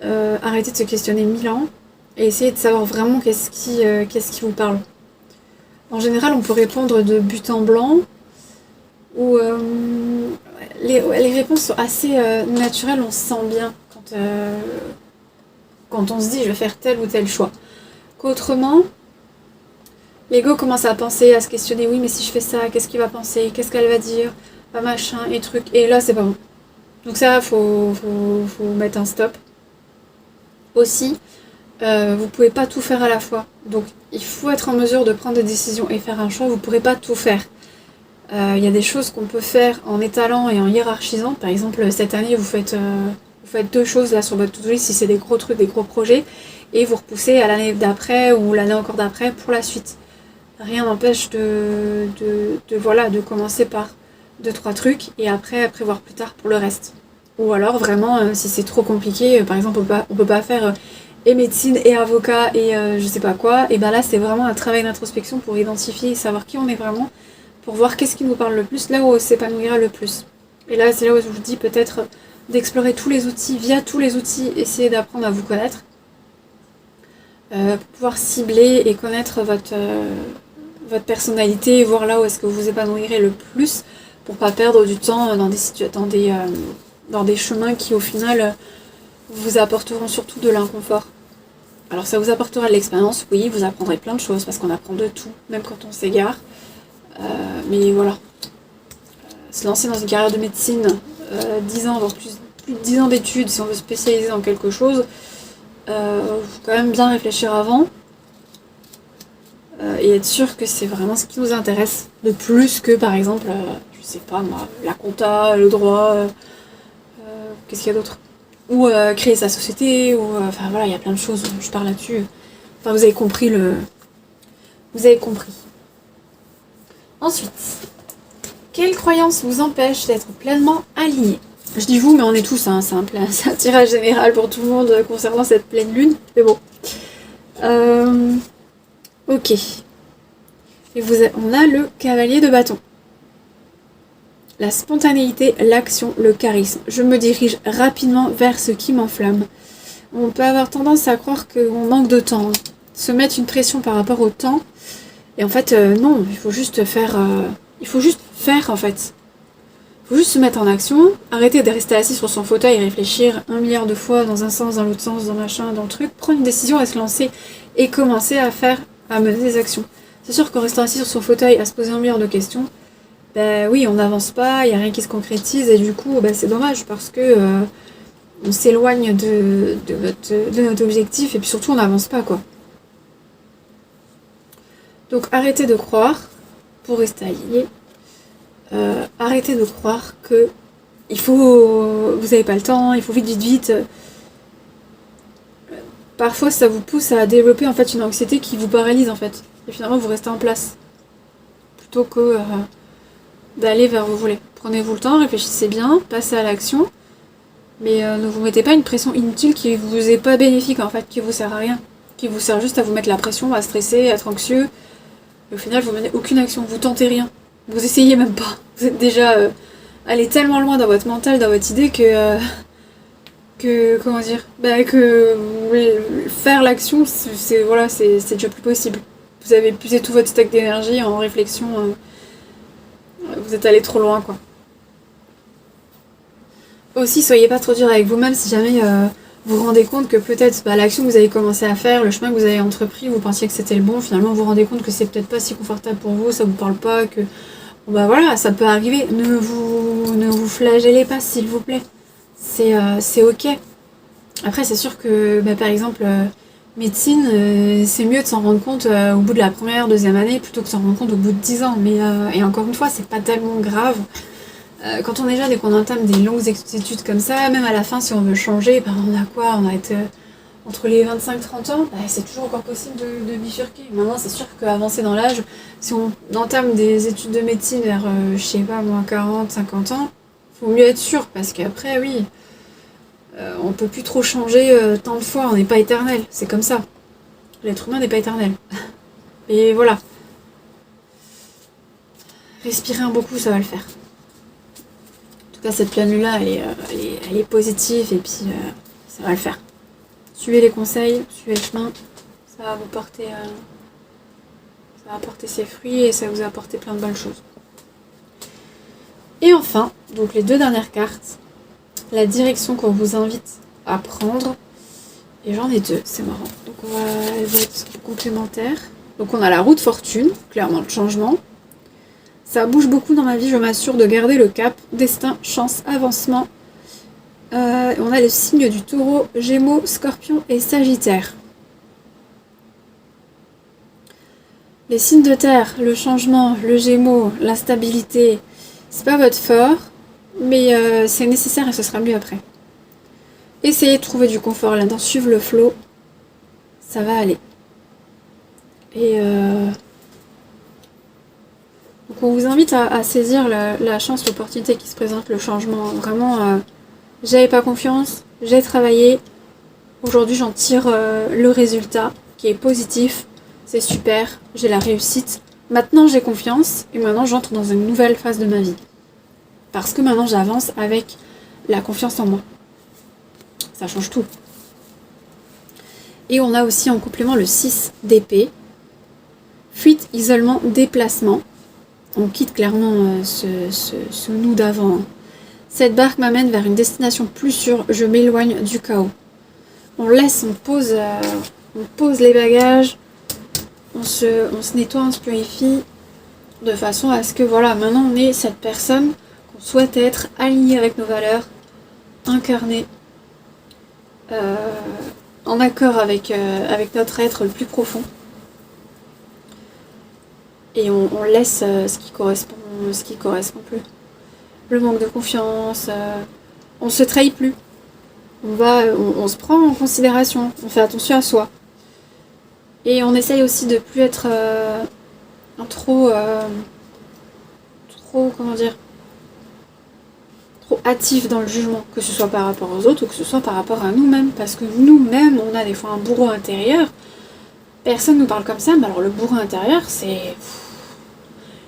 Speaker 1: arrêter de se questionner 1000 ans et essayer de savoir vraiment qu'est-ce qui vous parle. En général, on peut répondre de but en blanc, ou les réponses sont assez naturelles, on se sent bien quand on se dit je vais faire tel ou tel choix. Qu'autrement, l'ego commence à penser, à se questionner, oui mais si je fais ça, qu'est-ce qu'il va penser, qu'est-ce qu'elle va dire, machin et truc, et là c'est pas bon. Donc ça, faut mettre un stop. Aussi, vous pouvez pas tout faire à la fois. Donc il faut être en mesure de prendre des décisions et faire un choix, vous pourrez pas tout faire. Il y a des choses qu'on peut faire en étalant et en hiérarchisant. Par exemple, cette année, vous faites 2 choses là sur votre to-do list si c'est des gros trucs, des gros projets, et vous repoussez à l'année d'après ou l'année encore d'après pour la suite. Rien n'empêche de commencer par 2-3 trucs et après prévoir plus tard pour le reste. Ou alors vraiment, si c'est trop compliqué, par exemple, on peut pas faire et médecine et avocat et je sais pas quoi, et ben là c'est vraiment un travail d'introspection pour identifier et savoir qui on est vraiment, pour voir qu'est-ce qui nous parle le plus, là où on s'épanouira le plus. Et là c'est là où je vous dis peut-être d'explorer tous les outils, via tous les outils, essayer d'apprendre à vous connaître, pour pouvoir cibler et connaître votre personnalité, voir là où est-ce que vous vous épanouirez le plus, pour pas perdre du temps dans des chemins qui au final vous apporteront surtout de l'inconfort. Alors ça vous apportera de l'expérience, oui, vous apprendrez plein de choses, parce qu'on apprend de tout, même quand on s'égare. Mais voilà, se lancer dans une carrière de médecine, 10 ans, voire plus de 10 ans d'études, si on veut spécialiser dans quelque chose, faut quand même bien réfléchir avant, et être sûr que c'est vraiment ce qui nous intéresse, de plus que par exemple, je sais pas moi, la compta, le droit, qu'est-ce qu'il y a d'autre, ou créer sa société, ou enfin voilà, il y a plein de choses, je parle là-dessus. Enfin vous avez compris Vous avez compris. Ensuite, quelle croyance vous empêche d'être pleinement aligné? Je dis vous, mais on est tous, hein, c'est un tirage général pour tout le monde concernant cette pleine lune, mais bon. Ok. Et on a le cavalier de bâton. La spontanéité, l'action, le charisme. Je me dirige rapidement vers ce qui m'enflamme. On peut avoir tendance à croire qu'on manque de temps. Se mettre une pression par rapport au temps. Et en fait, non, il faut juste faire en fait. Il faut juste se mettre en action, arrêter de rester assis sur son fauteuil et réfléchir 1 milliard de fois dans un sens, dans l'autre sens, dans machin, dans le truc. Prendre une décision et se lancer et commencer à mener des actions. C'est sûr qu'en restant assis sur son fauteuil, à se poser 1 milliard de questions, ben oui, on n'avance pas, il n'y a rien qui se concrétise et du coup, ben, c'est dommage parce que on s'éloigne de notre objectif et puis surtout on n'avance pas quoi. Donc arrêtez de croire, pour rester aligné, arrêtez de croire que vous n'avez pas le temps, il faut vite. Parfois ça vous pousse à développer en fait une anxiété qui vous paralyse en fait. Et finalement vous restez en place. Plutôt que d'aller vers où vous voulez. Prenez-vous le temps, réfléchissez bien, passez à l'action, mais ne vous mettez pas une pression inutile qui vous est pas bénéfique en fait, qui vous sert à rien, qui vous sert juste à vous mettre la pression, à stresser, à être anxieux. Et au final vous menez aucune action, vous tentez rien, vous essayez même pas. Vous êtes déjà allé tellement loin dans votre mental, dans votre idée que comment dire, que faire l'action, c'est déjà plus possible. Vous avez puisé tout votre stock d'énergie en réflexion. Vous êtes allé trop loin quoi. Aussi, soyez pas trop dur avec vous-même si jamais vous vous rendez compte que peut-être l'action que vous avez commencé à faire, le chemin que vous avez entrepris, vous pensiez que c'était le bon, finalement vous vous rendez compte que c'est peut-être pas si confortable pour vous, ça vous parle pas, que bon, voilà, ça peut arriver. Ne vous flagellez pas s'il vous plaît. C'est ok. Après c'est sûr que par exemple médecine, c'est mieux de s'en rendre compte au bout de la première, deuxième année plutôt que de s'en rendre compte au bout de 10 ans. Mais et encore une fois, c'est pas tellement grave. Quand on est jeune et qu'on entame des longues études comme ça, même à la fin, si on veut changer, on a quoi? On a été entre les 25-30 ans, c'est toujours encore possible de bifurquer. Maintenant, c'est sûr qu'avancer dans l'âge, si on entame des études de médecine vers, je sais pas, moins 40-50 ans, faut mieux être sûr, parce qu'après, oui, on peut plus trop changer tant de fois, on n'est pas éternel, c'est comme ça. L'être humain n'est pas éternel. Et voilà. Respirez un bon coup, ça va le faire. En tout cas, cette pleine lune là, elle est positive et puis ça va le faire. Suivez les conseils, suivez le chemin, ça va porter ses fruits et ça va vous apporter plein de bonnes choses. Et enfin, donc les 2 dernières cartes, la direction qu'on vous invite à prendre. Et j'en ai 2, c'est marrant. Donc elles vont être complémentaires. Donc on a la roue de fortune, clairement le changement. Ça bouge beaucoup dans ma vie, je m'assure de garder le cap. Destin, chance, avancement. On a les signes du taureau, gémeaux, scorpion et sagittaire. Les signes de terre, le changement, le gémeaux, l'instabilité, c'est pas votre fort, mais c'est nécessaire et ce sera mieux après. Essayez de trouver du confort là-dedans, suivre le flow, ça va aller. Et donc on vous invite à saisir la chance, l'opportunité qui se présente, le changement. Vraiment, j'avais pas confiance, j'ai travaillé, Aujourd'hui, j'en tire le résultat qui est positif. C'est super, j'ai la réussite. Maintenant, j'ai confiance et maintenant, j'entre dans une nouvelle phase de ma vie. Parce que maintenant, j'avance avec la confiance en moi. Ça change tout. Et on a aussi en complément le 6 d'épée. Fuite, isolement, déplacement. On quitte clairement ce nous d'avant. Hein. Cette barque m'amène vers une destination plus sûre. Je m'éloigne du chaos. On pose les bagages. On se nettoie, on se purifie. De façon à ce que, voilà, maintenant on est cette personne qu'on souhaite être, alignée avec nos valeurs, incarnée, en accord avec notre être le plus profond. Et on laisse ce qui correspond plus. Le manque de confiance, on se trahit plus. On se prend en considération, on fait attention à soi. Et on essaye aussi de plus être trop hâtif dans le jugement, que ce soit par rapport aux autres ou que ce soit par rapport à nous-mêmes. Parce que nous-mêmes, on a des fois un bourreau intérieur. Personne nous parle comme ça, mais alors le bourreau intérieur,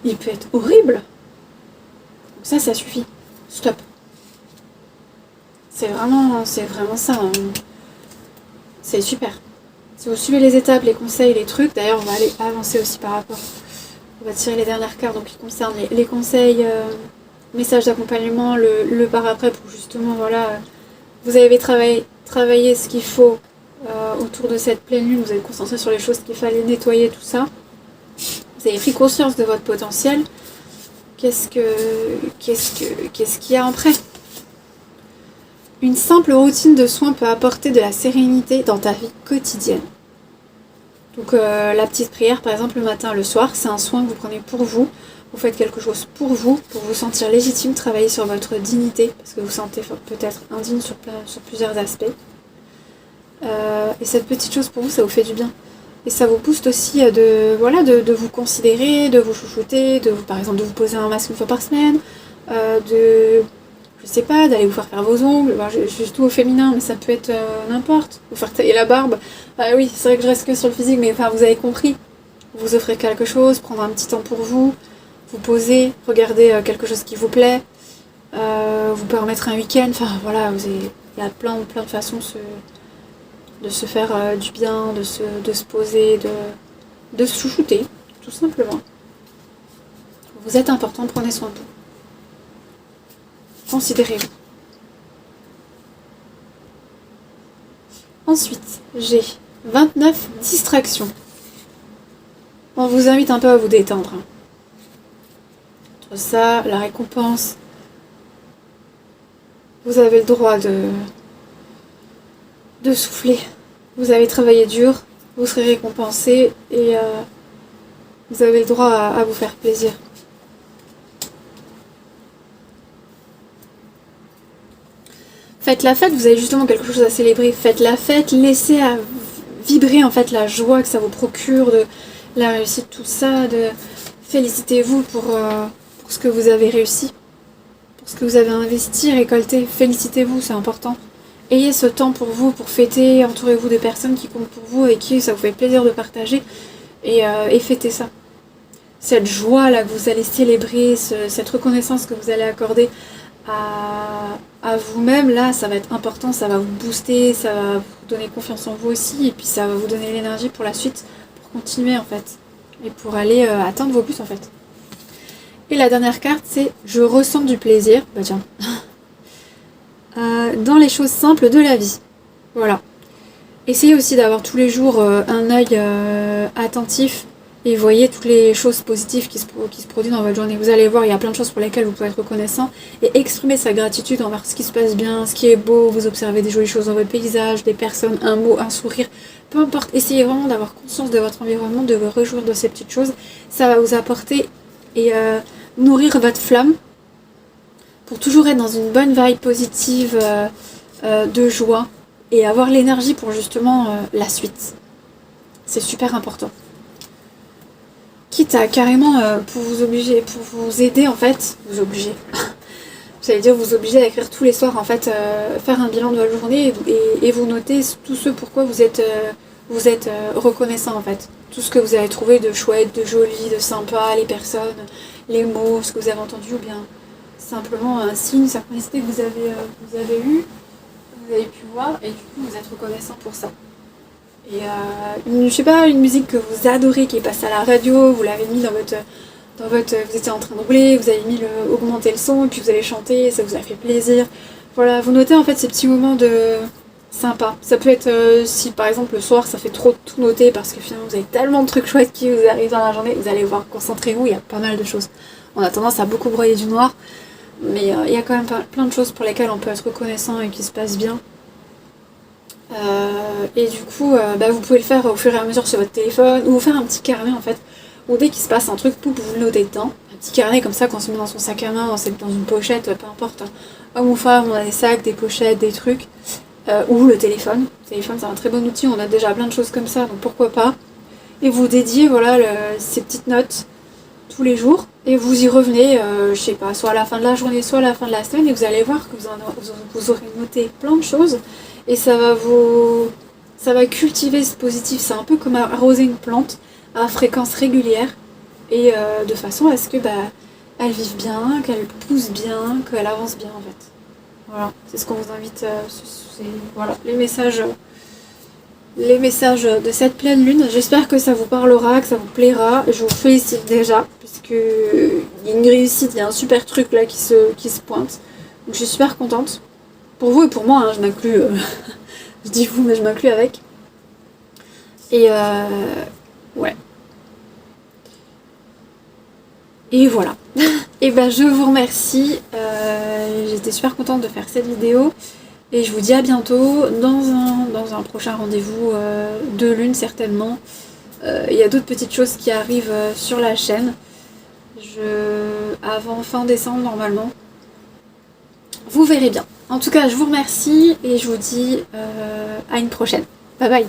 Speaker 1: il peut être horrible. Donc ça suffit. Stop. C'est vraiment ça. Hein. C'est super. Si vous suivez les étapes, les conseils, les trucs, d'ailleurs on va aller avancer aussi par rapport. On va tirer les dernières cartes donc qui concernent les conseils, messages d'accompagnement, le par-après pour justement, voilà, vous avez travaillé ce qu'il faut autour de cette pleine lune, vous avez concentré sur les choses qu'il fallait nettoyer, tout ça. Vous avez pris conscience de votre potentiel. Qu'est-ce qu'il y a après ? Une simple routine de soins peut apporter de la sérénité dans ta vie quotidienne. Donc la petite prière par exemple le matin, le soir, c'est un soin que vous prenez pour vous. Vous faites quelque chose pour vous sentir légitime, travailler sur votre dignité, parce que vous vous sentez peut-être indigne sur plusieurs aspects. Et cette petite chose pour vous, ça vous fait du bien. Et ça vous booste aussi de vous considérer, de vous chouchouter, par exemple de vous poser un masque une fois par semaine, d'aller vous faire vos ongles, juste tout au féminin, mais ça peut être n'importe, vous faire tailler la barbe. Oui, c'est vrai que je reste que sur le physique, mais vous avez compris. Vous offrez quelque chose, prendre un petit temps pour vous poser, regarder quelque chose qui vous plaît, vous permettre un week-end, il y a plein de façons de se faire du bien, de se poser, de se chouchouter, tout simplement. Vous êtes important, prenez soin de vous. Considérez-vous. Ensuite, j'ai 29 distractions. On vous invite un peu à vous détendre. Entre ça, la récompense, vous avez le droit de souffler. Vous avez travaillé dur, vous serez récompensé et vous avez le droit à vous faire plaisir. Faites la fête, vous avez justement quelque chose à célébrer. Faites la fête, laissez vibrer en fait la joie que ça vous procure, de la réussite, tout ça. Félicitez-vous pour ce que vous avez réussi, pour ce que vous avez investi, récolté. Félicitez-vous, c'est important. Ayez ce temps pour vous, pour fêter, entourez-vous de personnes qui comptent pour vous et qui ça vous fait plaisir de partager et fêtez ça. Cette joie-là que vous allez célébrer, cette reconnaissance que vous allez accorder à vous-même, là, ça va être important, ça va vous booster, ça va vous donner confiance en vous aussi, et puis ça va vous donner l'énergie pour la suite, pour continuer en fait, et pour aller atteindre vos buts en fait. Et la dernière carte, c'est « Je ressens du plaisir », bah tiens, dans les choses simples de la vie. Voilà. Essayez aussi d'avoir tous les jours un œil attentif et voyez toutes les choses positives qui se produisent dans votre journée. Vous allez voir, il y a plein de choses pour lesquelles vous pouvez être reconnaissant et exprimer sa gratitude envers ce qui se passe bien, ce qui est beau. Vous observez des jolies choses dans votre paysage, des personnes, un mot, un sourire, peu importe. Essayez vraiment d'avoir conscience de votre environnement, de vous réjouir de ces petites choses. Ça va vous apporter et nourrir votre flamme pour toujours être dans une bonne vibe positive, de joie et avoir l'énergie pour justement la suite. C'est super important. Quitte à carrément pour vous aider en fait, J'allais dire vous obliger à écrire tous les soirs en fait, faire un bilan de votre journée et vous notez tout ce pourquoi vous êtes reconnaissant en fait. Tout ce que vous avez trouvé de chouette, de joli, de sympa, les personnes, les mots, ce que vous avez entendu ou bien simplement un signe, une synchronicité que vous avez eu, vous avez pu voir et du coup vous êtes reconnaissant pour ça. Et je sais pas, une musique que vous adorez qui est passée à la radio, vous l'avez mis vous étiez en train de rouler, vous avez mis augmenter le son, et puis vous allez chanter, ça vous a fait plaisir. Voilà, vous notez en fait ces petits moments de sympa. Ça peut être si par exemple le soir ça fait trop de tout noter parce que finalement vous avez tellement de trucs chouettes qui vous arrivent dans la journée, vous allez voir, concentrez-vous, il y a pas mal de choses. On a tendance à beaucoup broyer du noir, mais il y a quand même plein de choses pour lesquelles on peut être reconnaissant et qui se passent bien. Et du coup, vous pouvez le faire au fur et à mesure sur votre téléphone, ou vous faire un petit carnet en fait, où dès qu'il se passe un truc, vous le notez dedans. Un petit carnet comme ça, qu'on se met dans son sac à main, dans une pochette, peu importe, homme ou femme, on a des sacs, des pochettes, des trucs, ou le téléphone. Le téléphone c'est un très bon outil, on a déjà plein de choses comme ça, donc pourquoi pas. Et vous dédiez voilà, ces petites notes tous les jours, et vous y revenez, je sais pas, soit à la fin de la journée, soit à la fin de la semaine, et vous allez voir que vous aurez noté plein de choses, et ça va cultiver ce positif. C'est un peu comme arroser une plante à fréquence régulière, et de façon à ce que elle vive bien, qu'elle pousse bien, qu'elle avance bien en fait. Voilà, c'est ce qu'on vous invite, voilà, les messages de cette pleine lune. J'espère que ça vous parlera, que ça vous plaira. Je vous félicite déjà, puisque il y a une réussite, il y a un super truc là qui se pointe. Donc je suis super contente. Pour vous et pour moi, hein, je m'inclus. Je dis vous, mais je m'inclus avec. Et ouais. Et voilà. Et je vous remercie. J'étais super contente de faire cette vidéo. Et je vous dis à bientôt dans un prochain rendez-vous de lune certainement. Il y a d'autres petites choses qui arrivent sur la chaîne. Avant fin décembre normalement. Vous verrez bien. En tout cas, je vous remercie et je vous dis à une prochaine. Bye bye.